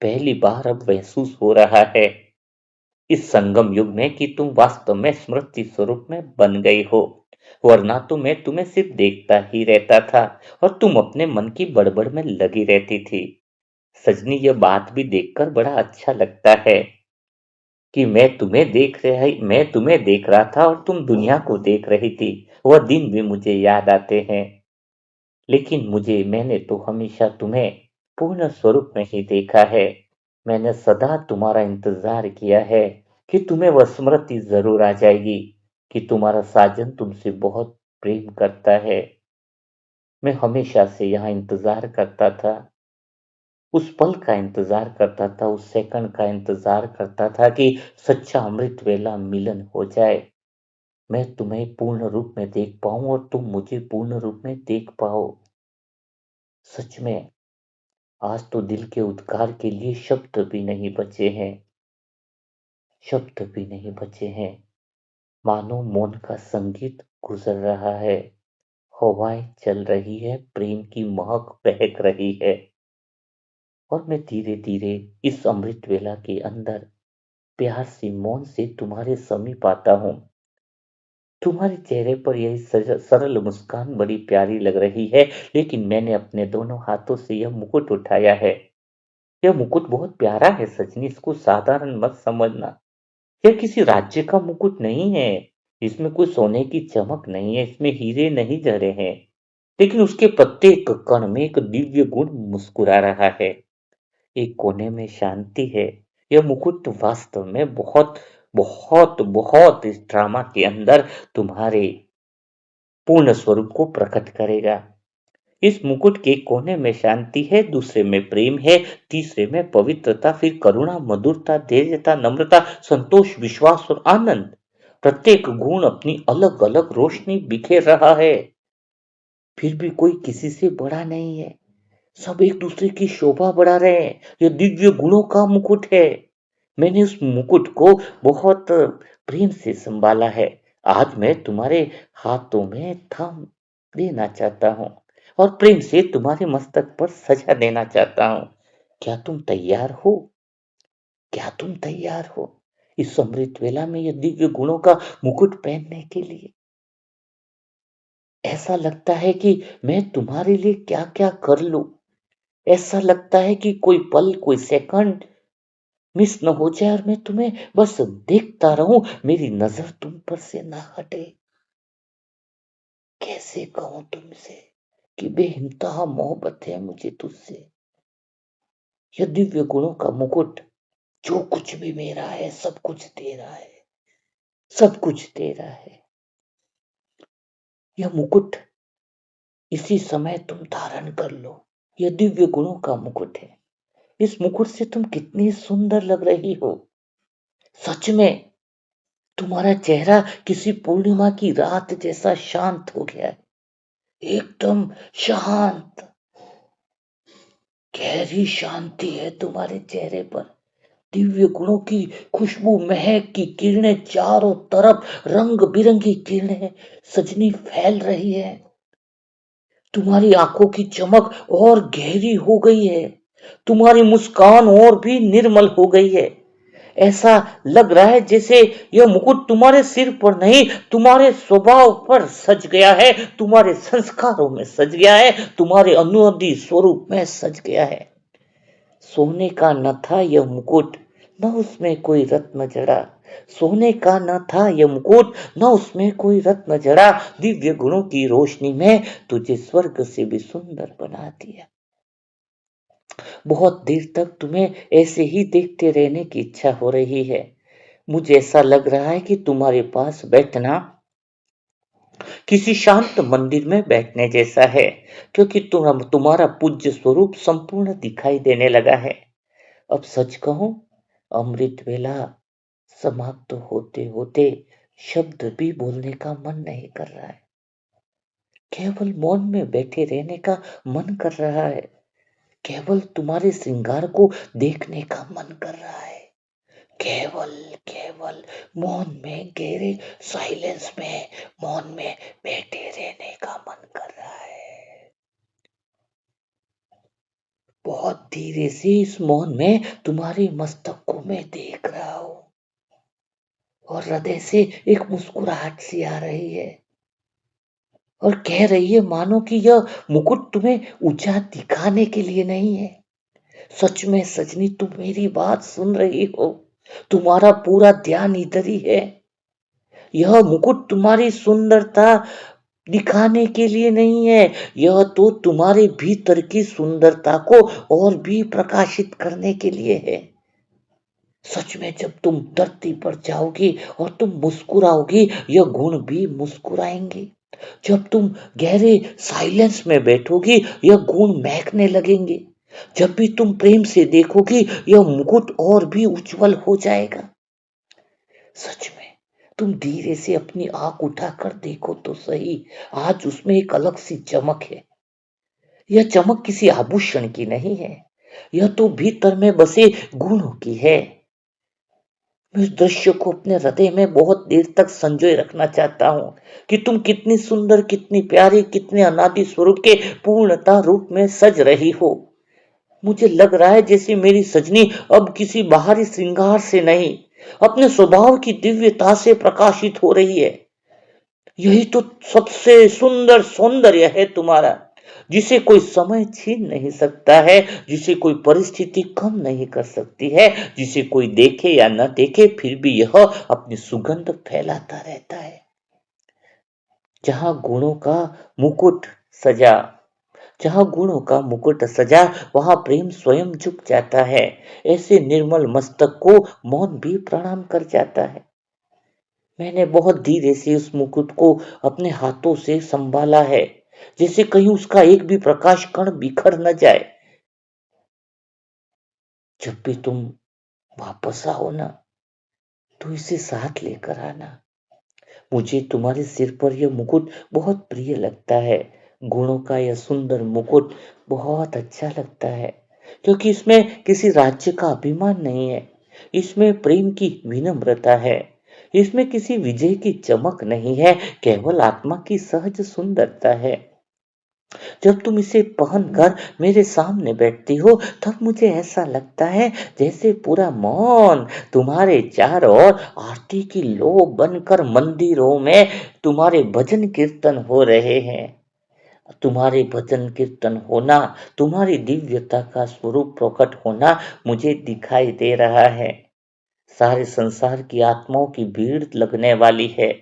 पहली बार अब महसूस हो रहा है इस संगम युग में कि तुम वास्तव में स्मृति स्वरूप में बन गई हो। वरना तो मैं तुम्हें सिर्फ देखता ही रहता था और तुम अपने मन की बड़बड़ में लगी रहती थी। सजनी, यह बात भी देखकर बड़ा अच्छा लगता है कि मैं तुम्हें देख रहा था और तुम दुनिया को देख रही थी। वह दिन भी मुझे याद आते हैं। लेकिन मैंने तो हमेशा तुम्हें पूर्ण स्वरूप में ही देखा है। मैंने सदा तुम्हारा इंतजार किया है कि तुम्हें वह स्मृति जरूर आ जाएगी कि तुम्हारा साजन तुमसे बहुत प्रेम करता है। मैं हमेशा से यहाँ इंतजार करता था। उस पल का इंतजार करता था, उस सेकंड का इंतजार करता था कि सच्चा अमृत वेला मिलन हो जाए। मैं तुम्हें पूर्ण रूप में देख पाऊं और तुम मुझे पूर्ण रूप में देख पाओ। सच में आज तो दिल के उद्गार के लिए शब्द भी नहीं बचे हैं। शब्द भी नहीं बचे हैं। मानो मौन का संगीत गुजर रहा है। हवाएं चल रही है, प्रेम की महक बहक रही है। और मैं धीरे धीरे इस अमृत वेला के अंदर प्यार से मौन से तुम्हारे समीप आता हूँ। तुम्हारे चेहरे पर यही सरल मुस्कान बड़ी प्यारी लग रही है। लेकिन मैंने अपने दोनों हाथों से यह मुकुट उठाया है। यह मुकुट बहुत प्यारा है सजनी, इसको साधारण मत समझना। यह किसी राज्य का मुकुट नहीं है। इसमें कोई सोने की चमक नहीं है, इसमें हीरे नहीं जड़े हैं। लेकिन उसके प्रत्येक कण में एक दिव्य गुण मुस्कुरा रहा है। एक कोने में शांति है। यह मुकुट वास्तव में बहुत बहुत बहुत इस ड्रामा के अंदर तुम्हारे पूर्ण स्वरूप को प्रकट करेगा। इस मुकुट के कोने में शांति है, दूसरे में प्रेम है, तीसरे में पवित्रता, फिर करुणा, मधुरता, धैर्यता, नम्रता, संतोष, विश्वास और आनंद। प्रत्येक गुण अपनी अलग अलग रोशनी बिखेर रहा है। फिर भी कोई किसी से बड़ा नहीं है। सब एक दूसरे की शोभा बढ़ा रहे हैं। यह दिव्य गुणों का मुकुट है। मैंने उस मुकुट को बहुत प्रेम से संभाला है। आज मैं तुम्हारे हाथों में थाम देना चाहता हूँ और प्रेम से तुम्हारे मस्तक पर सजा देना चाहता हूँ। क्या तुम तैयार हो? क्या तुम तैयार हो इस अमृत वेला में यह दिव्य गुणों का मुकुट पहनने के लिए? ऐसा लगता है कि मैं तुम्हारे लिए क्या-क्या कर लूँ। ऐसा लगता है कि कोई पल, कोई सेकंड मिस न हो जाए और मैं तुम्हें बस देखता रहूं, मेरी नजर तुम पर से ना हटे। कैसे कहूं तुमसे कि बेइंतहा मोहब्बत है मुझे तुझसे। यह दिव्य गुणों का मुकुट जो कुछ भी मेरा है सब कुछ तेरा है, सब कुछ तेरा है। यह मुकुट इसी समय तुम धारण कर लो। यह दिव्य गुणों का मुकुट है। इस मुकुट से तुम कितनी सुंदर लग रही हो। सच में तुम्हारा चेहरा किसी पूर्णिमा की रात जैसा शांत हो गया है, एकदम शांत। गहरी शांति है तुम्हारे चेहरे पर। दिव्य गुणों की खुशबू, महक की किरणें चारों तरफ, रंग बिरंगी किरणें सजनी फैल रही है। तुम्हारी आंखों की चमक और गहरी हो गई है। तुम्हारी मुस्कान और भी निर्मल हो गई है। ऐसा लग रहा है जैसे यह मुकुट तुम्हारे सिर पर नहीं, तुम्हारे स्वभाव पर सज गया है, तुम्हारे संस्कारों में सज गया है, तुम्हारे अनुदित स्वरूप में सज गया है। सोने का न था यह मुकुट, न उसमें कोई रत्न जड़ा। सोने का न था यह मुकुट, न उसमें कोई रत्न जड़ा। दिव्य गुणों की रोशनी में तुझे स्वर्ग से भी सुंदर बना दिया। बहुत देर तक तुम्हें ऐसे ही देखते रहने की इच्छा हो रही है। मुझे ऐसा लग रहा है कि तुम्हारे पास बैठना किसी शांत मंदिर में बैठने जैसा है, क्योंकि तुम्हारा पूज्य स्वरूप संपूर्ण दिखाई देने लगा है। अब सच कहूं, अमृत वेला समाप्त होते होते शब्द भी बोलने का मन नहीं कर रहा है। केवल मौन में बैठे रहने का मन कर रहा है। केवल तुम्हारे श्रृंगार को देखने का मन कर रहा है। केवल केवल मौन में, गहरे साइलेंस में, मौन में बैठे रहने का मन कर रहा है। बहुत धीरे से इस मौन में तुम्हारे मस्तक को मैं देख रहा हूं और हृदय से एक मुस्कुराहट सी आ रही है और कह रही है मानो कि यह मुकुट तुम्हें ऊंचा दिखाने के लिए नहीं है। सच में सजनी, तुम मेरी बात सुन रही हो। तुम्हारा पूरा ध्यान इधर ही है। यह मुकुट तुम्हारी सुंदरता दिखाने के लिए नहीं है, यह तो तुम्हारे भीतर की सुंदरता को और भी प्रकाशित करने के लिए है। सच में जब तुम धरती पर जाओगी और तुम मुस्कुराओगी, यह गुण भी मुस्कुराएंगे। जब तुम गहरे साइलेंस में बैठोगी, यह गुण महकने लगेंगे। जब भी तुम प्रेम से देखोगी, यह मुकुट और भी उज्जवल हो जाएगा। सच में तुम धीरे से अपनी आंख उठाकर देखो तो सही, आज उसमें एक अलग सी चमक है। यह चमक किसी आभूषण की नहीं है, यह तो भीतर में बसे गुणों की है। मैं इस दृश्य को अपने हृदय में बहुत देर तक संजोए रखना चाहता हूँ कि तुम कितनी सुंदर, कितनी प्यारी, कितने अनादि स्वरूप के पूर्णता रूप में सज रही हो। मुझे लग रहा है जैसे मेरी सजनी अब किसी बाहरी श्रृंगार से नहीं, अपने स्वभाव की दिव्यता से प्रकाशित हो रही है। यही तो सबसे सुंदर सौंदर्य है तुम्हारा, जिसे कोई समय छीन नहीं सकता है, जिसे कोई परिस्थिति कम नहीं कर सकती है, जिसे कोई देखे या न देखे फिर भी यह अपनी सुगंध फैलाता रहता है। जहां गुणों का मुकुट सजा जहां गुणों का मुकुट सजा, वहां प्रेम स्वयं झुक जाता है। ऐसे निर्मल मस्तक को मौन भी प्रणाम कर जाता है। मैंने बहुत धीरे से उस मुकुट को अपने हाथों से संभाला है, जैसे कहीं उसका एक भी प्रकाश कण बिखर न जाए। जब भी तुम वापस आओ ना, तो इसे साथ लेकर आना। मुझे तुम्हारे सिर पर यह मुकुट बहुत प्रिय लगता है। गुणों का यह सुंदर मुकुट बहुत अच्छा लगता है, क्योंकि इसमें किसी राज्य का अभिमान नहीं है। इसमें प्रेम की विनम्रता है। इसमें किसी विजय की चमक नहीं है, केवल आत्मा की सहज सुंदरता है। जब तुम इसे पहनकर मेरे सामने बैठती हो तब मुझे ऐसा लगता है जैसे पूरा मौन तुम्हारे चारों ओर आरती की लो बनकर मंदिरों में तुम्हारे भजन कीर्तन हो रहे हैं। तुम्हारे भजन कीर्तन होना, तुम्हारी दिव्यता का स्वरूप प्रकट होना मुझे दिखाई दे रहा है। सारे संसार की आत्माओं की भीड़ लगने वाली है।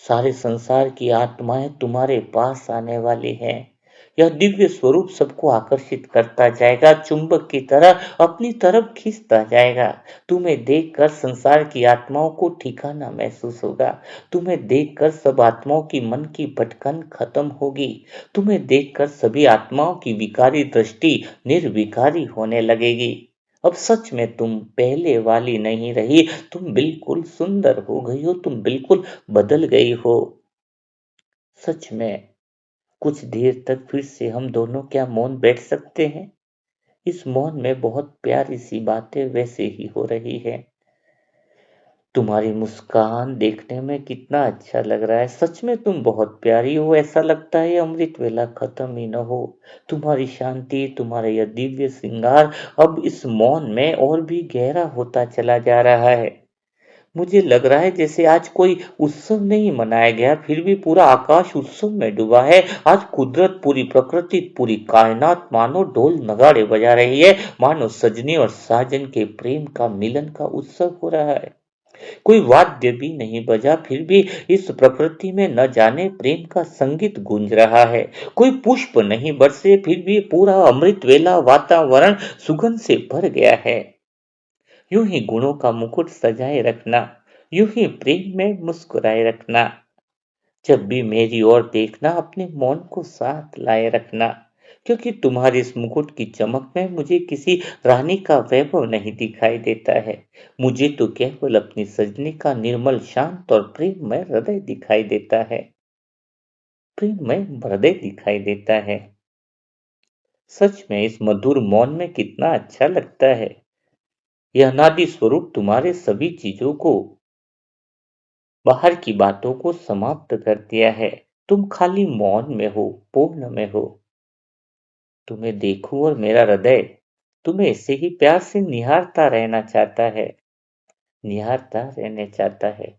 सारे संसार की आत्माएं तुम्हारे पास आने वाली हैं। यह दिव्य स्वरूप सबको आकर्षित करता जाएगा, चुंबक की तरह अपनी तरफ खींचता जाएगा। तुम्हें देखकर संसार की आत्माओं को ठिकाना महसूस होगा। तुम्हें देखकर सब आत्माओं की मन की भटकन खत्म होगी। तुम्हें देखकर सभी आत्माओं की विकारी दृष्टि निर्विकारी होने लगेगी। अब सच में तुम पहले वाली नहीं रही, तुम बिल्कुल सुंदर हो गई हो, तुम बिल्कुल बदल गई हो। सच में कुछ देर तक फिर से हम दोनों क्या मौन बैठ सकते हैं? इस मौन में बहुत प्यारी सी बातें वैसे ही हो रही है। तुम्हारी मुस्कान देखने में कितना अच्छा लग रहा है। सच में तुम बहुत प्यारी हो, ऐसा लगता है ये अमृत वेला खत्म ही न हो। तुम्हारी शांति, तुम्हारा यह दिव्य श्रृंगार अब इस मौन में और भी गहरा होता चला जा रहा है। मुझे लग रहा है जैसे आज कोई उत्सव नहीं मनाया गया, फिर भी पूरा आकाश उत्सव में डूबा है। आज कुदरत, पूरी प्रकृति, पूरी कायनात मानो ढोल नगाड़े बजा रही है, मानो सजनी और साजन के प्रेम का मिलन का उत्सव हो रहा है। कोई वाद्य भी नहीं बजा, फिर भी इस प्रकृति में न जाने प्रेम का संगीत गूंज रहा है। कोई पुष्प नहीं बरसे, फिर भी पूरा अमृत वेला वातावरण सुगंध से भर गया है। यूं ही गुणों का मुकुट सजाए रखना, यूं ही प्रेम में मुस्कुराए रखना। जब भी मेरी ओर देखना अपने मौन को साथ लाए रखना, क्योंकि तुम्हारे इस मुकुट की चमक में मुझे किसी रानी का वैभव नहीं दिखाई देता है। मुझे तो केवल अपनी सजनी का निर्मल, शांत और प्रेममय हृदय दिखाई देता है। प्रेममय हृदय दिखाई देता है। सच में इस मधुर मौन में कितना अच्छा लगता है। यह अनादि स्वरूप तुम्हारे सभी चीजों को, बाहर की बातों को समाप्त कर दिया है। तुम खाली मौन में हो, पूर्ण में हो। तुम्हें देखूं और मेरा हृदय तुम्हें ऐसे ही प्यार से निहारता रहना चाहता है, निहारता रहने चाहता है।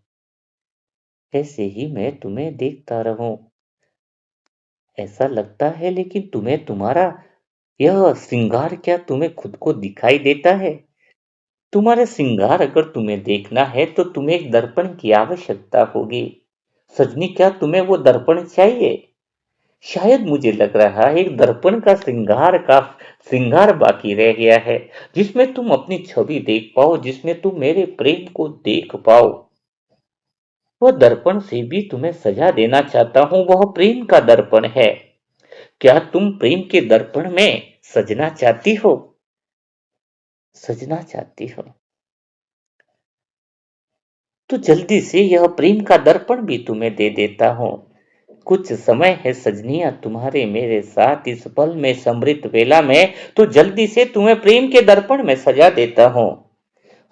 ऐसे ही मैं तुम्हें देखता रहूं, ऐसा लगता है। लेकिन तुम्हें तुम्हारा यह श्रृंगार क्या तुम्हें खुद को दिखाई देता है? तुम्हारे श्रृंगार अगर तुम्हें देखना है तो तुम्हें एक दर्पण की आवश्यकता होगी। सजनी, क्या तुम्हें वो दर्पण चाहिए? शायद मुझे लग रहा है एक दर्पण का श्रृंगार बाकी रह गया है, जिसमें तुम अपनी छवि देख पाओ, जिसमें तुम मेरे प्रेम को देख पाओ। वह दर्पण से भी तुम्हें सजा देना चाहता हूं, वह प्रेम का दर्पण है। क्या तुम प्रेम के दर्पण में सजना चाहती हो? सजना चाहती हो तो जल्दी से यह प्रेम का दर्पण भी तुम्हें दे देता हूं। कुछ समय है सजनिया तुम्हारे मेरे साथ इस पल में, समृत वेला में, तो जल्दी से तुम्हें प्रेम के दर्पण में सजा देता हूं।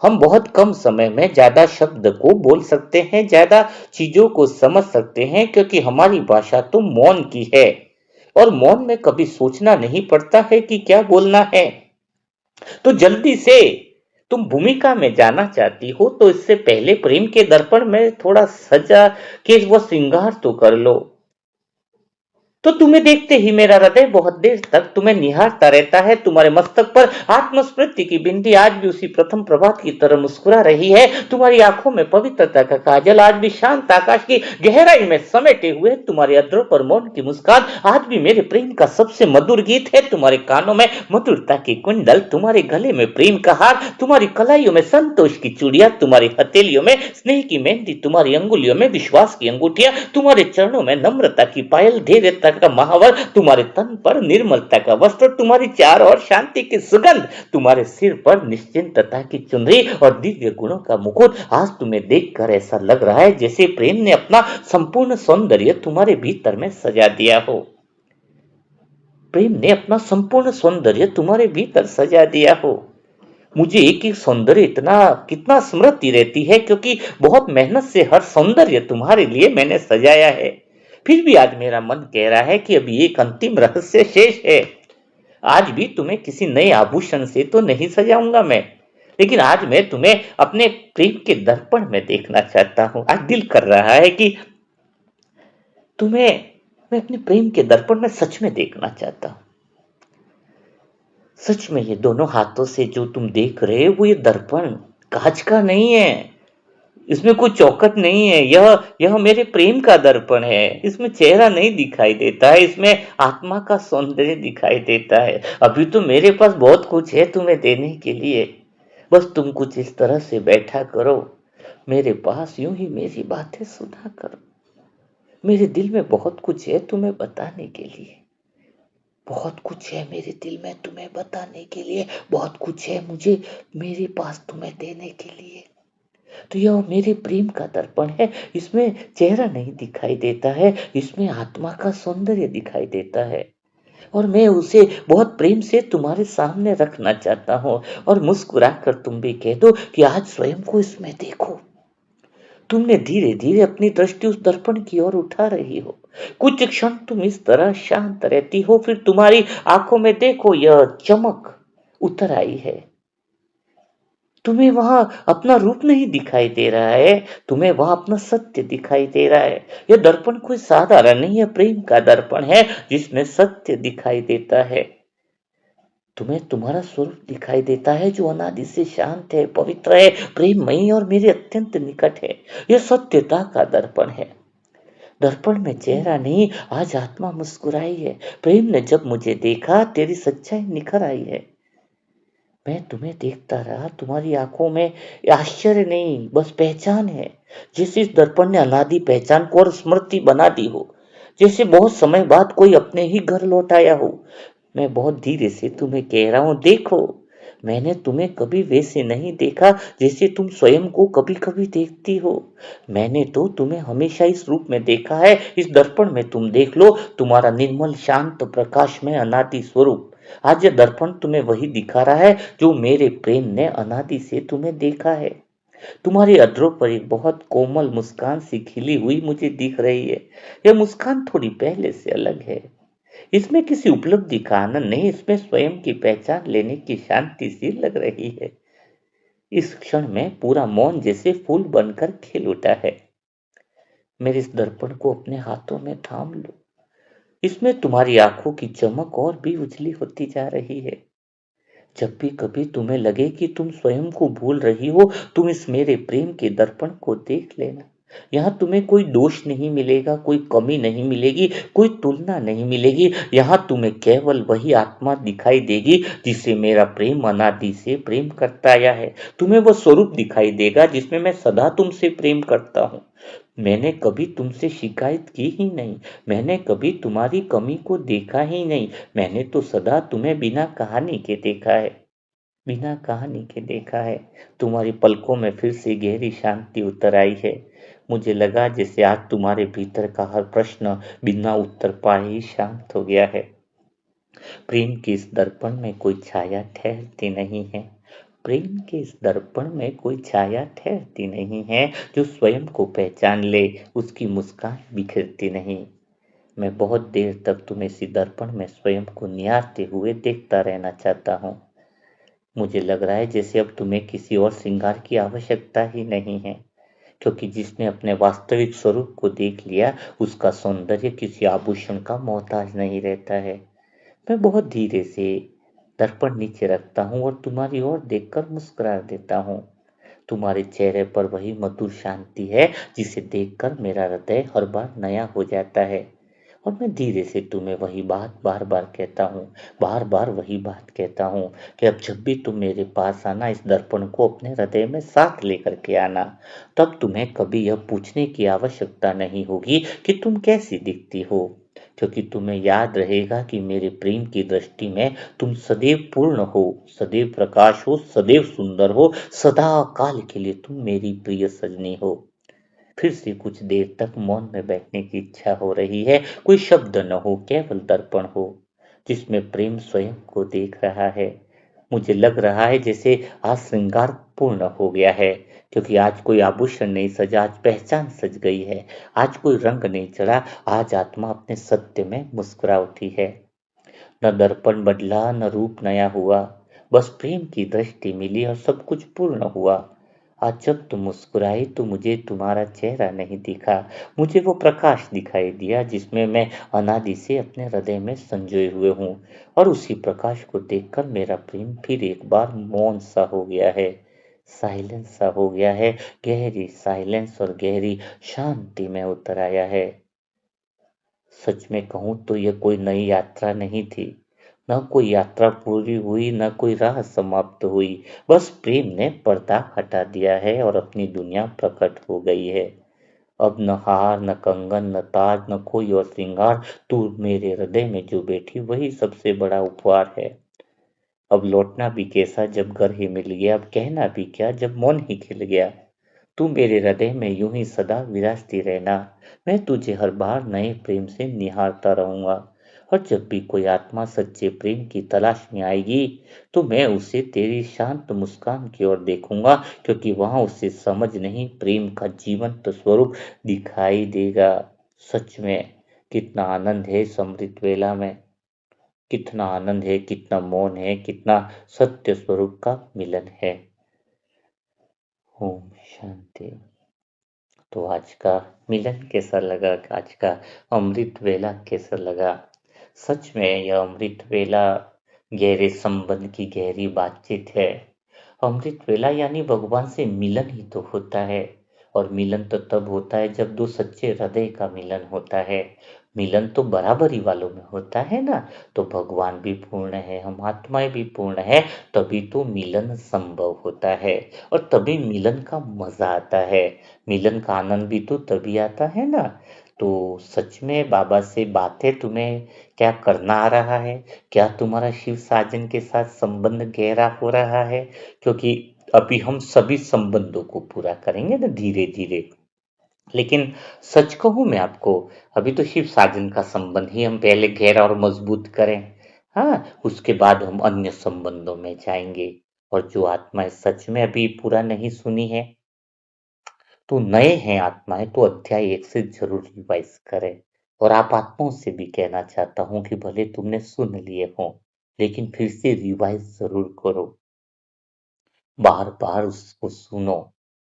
हम बहुत कम समय में ज्यादा शब्द को बोल सकते हैं, ज्यादा चीजों को समझ सकते हैं, क्योंकि हमारी भाषा तो मौन की है। और मौन में कभी सोचना नहीं पड़ता है कि क्या बोलना है। तो जल्दी से, तुम भूमिका में जाना चाहती हो तो इससे पहले प्रेम के दर्पण में थोड़ा सजा के वो श्रृंगार तो कर लो। तो तुम्हें देखते ही मेरा हृदय बहुत देर तक तुम्हें निहारता रहता है। तुम्हारे मस्तक पर आत्मस्मृति की बिंदी आज भी उसी प्रथम प्रभात की तरह मुस्कुरा रही है। तुम्हारी आंखों में पवित्रता का काजल आज भी शांत आकाश की गहराई में समेटे हुए। तुम्हारे अधरों पर मौन की मुस्कान आज भी मेरे प्रेम का सबसे मधुर गीत है। तुम्हारे कानों में मधुरता की कुंडल, तुम्हारे गले में प्रेम का हार, तुम्हारी कलाइयों में संतोष की चूड़ियां, तुम्हारी हथेलियों में स्नेह की मेहंदी, तुम्हारी अंगुलियों में विश्वास की अंगूठियां, तुम्हारे चरणों में नम्रता की पायल, धैर्यता का महावर, तुम्हारे तन पर निर्मलता का वस्त्र, तुम्हारी चार और शांति की सुगंध, तुम्हारे सिर पर निश्चिंतता की चुनरी और दिव्य गुणों का मुकुट। आज तुम्हें देखकर ऐसा लग रहा है जैसे प्रेम ने अपना संपूर्ण सौंदर्य तुम्हारे भीतर में सजा दिया हो। प्रेम ने अपना संपूर्ण सौंदर्य तुम्हारे भीतर सजा दिया हो। मुझे एक एक सौंदर्य इतना कितना स्मृति रहती है, क्योंकि बहुत मेहनत से हर सौंदर्य तुम्हारे लिए मैंने सजाया है। फिर भी आज मेरा मन कह रहा है कि अभी एक अंतिम रहस्य शेष है। आज भी तुम्हें किसी नए आभूषण से तो नहीं सजाऊंगा मैं, लेकिन आज मैं तुम्हें अपने प्रेम के दर्पण में देखना चाहता हूँ। आज दिल कर रहा है कि तुम्हें मैं अपने प्रेम के दर्पण में सच में देखना चाहता हूँ। सच में ये दोनों हाथों से जो तुम देख रहे हो वो ये दर्पण कांच का नहीं है, इसमें कोई चौखट नहीं है। यह मेरे प्रेम का दर्पण है। इसमें चेहरा नहीं दिखाई देता है, इसमें आत्मा का सौंदर्य दिखाई देता है। अभी तो मेरे पास बहुत कुछ है तुम्हें देने के लिए, बस तुम कुछ इस तरह से बैठा करो मेरे पास, यूं ही मेरी बातें सुना करो। मेरे दिल में बहुत कुछ है तुम्हें बताने के लिए, बहुत कुछ है मेरे दिल में तुम्हें बताने के लिए, बहुत कुछ है मुझे मेरे पास तुम्हें देने के लिए। तो यह मेरे प्रेम का दर्पण है। इसमें चेहरा नहीं दिखाई देता है, इसमें आत्मा का सौंदर्य दिखाई देता है, और मैं उसे बहुत प्रेम से तुम्हारे सामने रखना चाहता हूँ। और मुस्कुराकर तुम भी कह दो कि आज स्वयं को इसमें देखो। तुमने धीरे धीरे अपनी दृष्टि उस दर्पण की ओर उठा रही हो। कुछ क्षण तुम इस तरह शांत रहती हो, फिर तुम्हारी आंखों में देखो यह चमक उतर आई है। तुम्हें वहां अपना रूप नहीं दिखाई दे रहा है, तुम्हें वहां अपना सत्य दिखाई दे रहा है। यह दर्पण कोई साधारण नहीं है, प्रेम का दर्पण है जिसमें सत्य दिखाई देता है। तुम्हें तुम्हारा स्वरूप दिखाई देता है जो अनादि से शांत है, पवित्र है, प्रेममयी और मेरे अत्यंत निकट है। यह सत्यता का दर्पण है। दर्पण में चेहरा नहीं, आज आत्मा मुस्कुराई है। प्रेम ने जब मुझे देखा तेरी सच्चाई निखर आई है। मैं तुम्हें देखता रहा, तुम्हारी आंखों में आश्चर्य नहीं बस पहचान है। जैसे इस दर्पण ने अनादि पहचान को और स्मृति बना दी हो, जैसे बहुत समय बाद कोई अपने ही घर लौट आया हो। मैं बहुत धीरे से तुम्हें कह रहा हूं, देखो मैंने तुम्हें कभी वैसे नहीं देखा जैसे तुम स्वयं को कभी कभी देखती हो। मैंने तो तुम्हें हमेशा इस रूप में देखा है। इस दर्पण में तुम देख लो तुम्हारा निर्मल शांत प्रकाश में अनादि स्वरूप। आज यह दर्पण तुम्हें वही दिखा रहा है जो मेरे प्रेम ने अनादि से तुम्हें देखा है। तुम्हारी अधरों पर एक बहुत कोमल मुस्कान सी खिली हुई मुझे दिख रही है। यह मुस्कान थोड़ी पहले से अलग है। इसमें किसी उपलब्धि का आनंद नहीं, इसमें स्वयं की पहचान लेने की शांति सी लग रही है। इस क्षण में पूरा मौन जैसे फूल बनकर खिल उठा है। मेरे इस दर्पण को अपने हाथों में थाम लो, इसमें तुम्हारी आंखों की चमक और भी उजली होती जा रही है। जब भी कभी तुम्हें लगे कि तुम स्वयं को भूल रही हो, तुम इस मेरे प्रेम के दर्पण को देख लेना। यहाँ तुम्हें कोई दोष नहीं मिलेगा, कोई कमी नहीं मिलेगी, कोई तुलना नहीं मिलेगी। यहाँ तुम्हें केवल वही आत्मा दिखाई देगी जिसे मेरा प्रेम अनादि से प्रेम करता आया है। तुम्हें वो स्वरूप दिखाई देगा जिसमें मैं सदा तुमसे प्रेम करता हूँ। मैंने कभी तुमसे शिकायत की ही नहीं, मैंने कभी तुम्हारी कमी को देखा ही नहीं। मैंने तो सदा तुम्हें बिना कहानी के देखा है, बिना कहानी के देखा है। तुम्हारी पलकों में फिर से गहरी शांति उतर आई है। मुझे लगा जैसे आज तुम्हारे भीतर का हर प्रश्न बिना उत्तर पाए ही शांत हो गया है। प्रेम के इस दर्पण में कोई छाया ठहरती नहीं है, प्रेम के इस दर्पण में कोई छाया ठहरती नहीं है। जो स्वयं को पहचान ले उसकी मुस्कान बिखरती नहीं। मैं बहुत देर तक तुम्हें इसी दर्पण में स्वयं को निहारते हुए देखता रहना चाहता हूँ। मुझे लग रहा है जैसे अब तुम्हें किसी और श्रृंगार की आवश्यकता ही नहीं है, क्योंकि जिसने अपने वास्तविक स्वरूप को देख लिया उसका सौंदर्य किसी आभूषण का मोहताज नहीं रहता है। मैं बहुत धीरे से दर्पण नीचे रखता हूँ और तुम्हारी ओर देखकर मुस्कुरा देता हूँ। तुम्हारे चेहरे पर वही मधुर शांति है जिसे देखकर मेरा हृदय हर बार नया हो जाता है। और मैं धीरे से तुम्हें वही बात बार बार कहता हूँ, बार बार वही बात कहता हूँ कि अब जब भी तुम मेरे पास आना, इस दर्पण को अपने हृदय में साथ लेकर के आना। तब तुम्हें कभी यह पूछने की आवश्यकता नहीं होगी कि तुम कैसी दिखती हो, क्योंकि तुम्हें याद रहेगा कि मेरे प्रेम की दृष्टि में तुम सदैव पूर्ण हो, सदैव प्रकाश हो, सदैव सुंदर हो, सदा काल के लिए तुम मेरी प्रिय सजनी हो। फिर से कुछ देर तक मौन में बैठने की इच्छा हो रही है। कोई शब्द न हो, केवल दर्पण हो जिसमें प्रेम स्वयं को देख रहा है। मुझे लग रहा है जैसे आज श्रृंगार पूर्ण हो गया है, क्योंकि आज कोई आभूषण नहीं सजा, आज पहचान सज गई है। आज कोई रंग नहीं चढ़ा, आज आत्मा अपने सत्य में मुस्कुरा उठी है। न दर्पण बदला, न रूप नया हुआ, बस प्रेम की दृष्टि मिली और सब कुछ पूर्ण हुआ। आज जब तुम मुस्कुराई तो मुझे तुम्हारा चेहरा नहीं दिखा, मुझे वो प्रकाश दिखाई दिया जिसमें मैं अनादि से अपने हृदय में संजोए हुए हूँ। और उसी प्रकाश को देखकर मेरा प्रेम फिर एक बार मौन सा हो गया है, साइलेंस सा हो गया है। गहरी साइलेंस और गहरी शांति में उतर आया है। सच में कहूँ तो ये कोई नई यात्रा नहीं थी। न कोई यात्रा पूरी हुई, न कोई राह समाप्त हुई। बस प्रेम ने पर्दा हटा दिया है और अपनी दुनिया प्रकट हो गई है। अब न हार, न कंगन, न ताज, न कोई और श्रृंगार। तू मेरे हृदय में जो बैठी वही सबसे बड़ा उपहार है। अब लौटना भी कैसा जब घर ही मिल गया, अब कहना भी क्या जब मौन ही खिल गया। तू मेरे हृदय में यूं ही सदा विराजती रहना, मैं तुझे हर बार नए प्रेम से निहारता रहूंगा। और जब भी कोई आत्मा सच्चे प्रेम की तलाश में आएगी तो मैं उसे तेरी शांत मुस्कान की ओर देखूंगा, क्योंकि वहां उसे समझ नहीं प्रेम का जीवंत स्वरूप दिखाई देगा। सच में कितना आनंद है इस अमृत वेला में, कितना आनंद है, कितना मौन है, कितना सत्य स्वरूप का मिलन है। ओम शांति। तो आज का मिलन कैसा लगा, आज का अमृत वेला कैसा लगा? सच में यह अमृत वेला गहरे संबंध की गहरी बातचीत है। अमृत वेला यानी भगवान से मिलन ही तो होता है। और मिलन तो तब होता है जब दो सच्चे हृदय का मिलन होता है। मिलन तो बराबरी वालों में होता है ना। तो भगवान भी पूर्ण है, हम आत्माएं भी पूर्ण है, तभी तो मिलन संभव होता है। और तभी मिलन का मजा आता है। मिलन का आनंद भी तो तभी आता है ना। तो सच में बाबा से बातें तुम्हें क्या करना आ रहा है? क्या तुम्हारा शिव साजन के साथ संबंध गहरा हो रहा है? क्योंकि अभी हम सभी संबंधों को पूरा करेंगे ना धीरे धीरे। लेकिन सच कहूं मैं आपको, अभी तो शिव साजन का संबंध ही हम पहले गहरा और मजबूत करें। हाँ, उसके बाद हम अन्य संबंधों में जाएंगे। और जो आत्माएं सच में अभी पूरा नहीं सुनी है, तो नए हैं आत्माएं, तो अध्याय 1 से जरूर रिवाइज करें। और आप आत्माओं से भी कहना चाहता हूँ कि भले तुमने सुन लिए हो, लेकिन फिर से रिवाइज जरूर करो, बार बार उसको सुनो।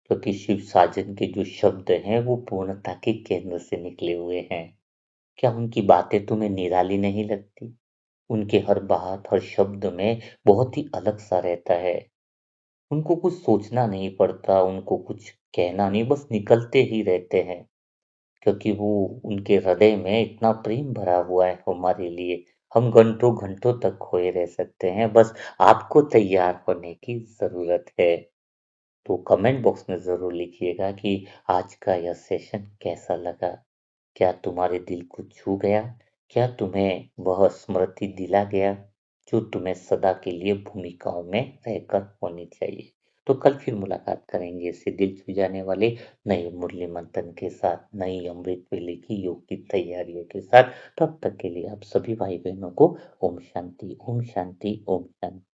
क्योंकि शिव साजन के जो शब्द हैं वो पूर्णता के केंद्र से निकले हुए हैं। क्या उनकी बातें तुम्हें निराली नहीं लगती? उनके हर बात, हर शब्द में बहुत ही अलग सा रहता है। उनको कुछ सोचना नहीं पड़ता, उनको कुछ कहना नहीं, बस निकलते ही रहते हैं। क्योंकि वो उनके हृदय में इतना प्रेम भरा हुआ है हमारे लिए। हम घंटों घंटों तक खोए रह सकते हैं, बस आपको तैयार होने की ज़रूरत है। तो कमेंट बॉक्स में ज़रूर लिखिएगा कि आज का यह सेशन कैसा लगा। क्या तुम्हारे दिल को छू गया? क्या तुम्हें वह स्मृति दिला गया जो तुम्हें सदा के लिए भूमिकाओं में रहकर होनी चाहिए? तो कल फिर मुलाकात करेंगे ऐसे दिल छू जाने वाले नए मुरली मंथन के साथ, नई अमृत वेले की योग की तैयारियों के साथ। तब तक के लिए आप सभी भाई बहनों को ओम शांति, ओम शांति, ओम शांति।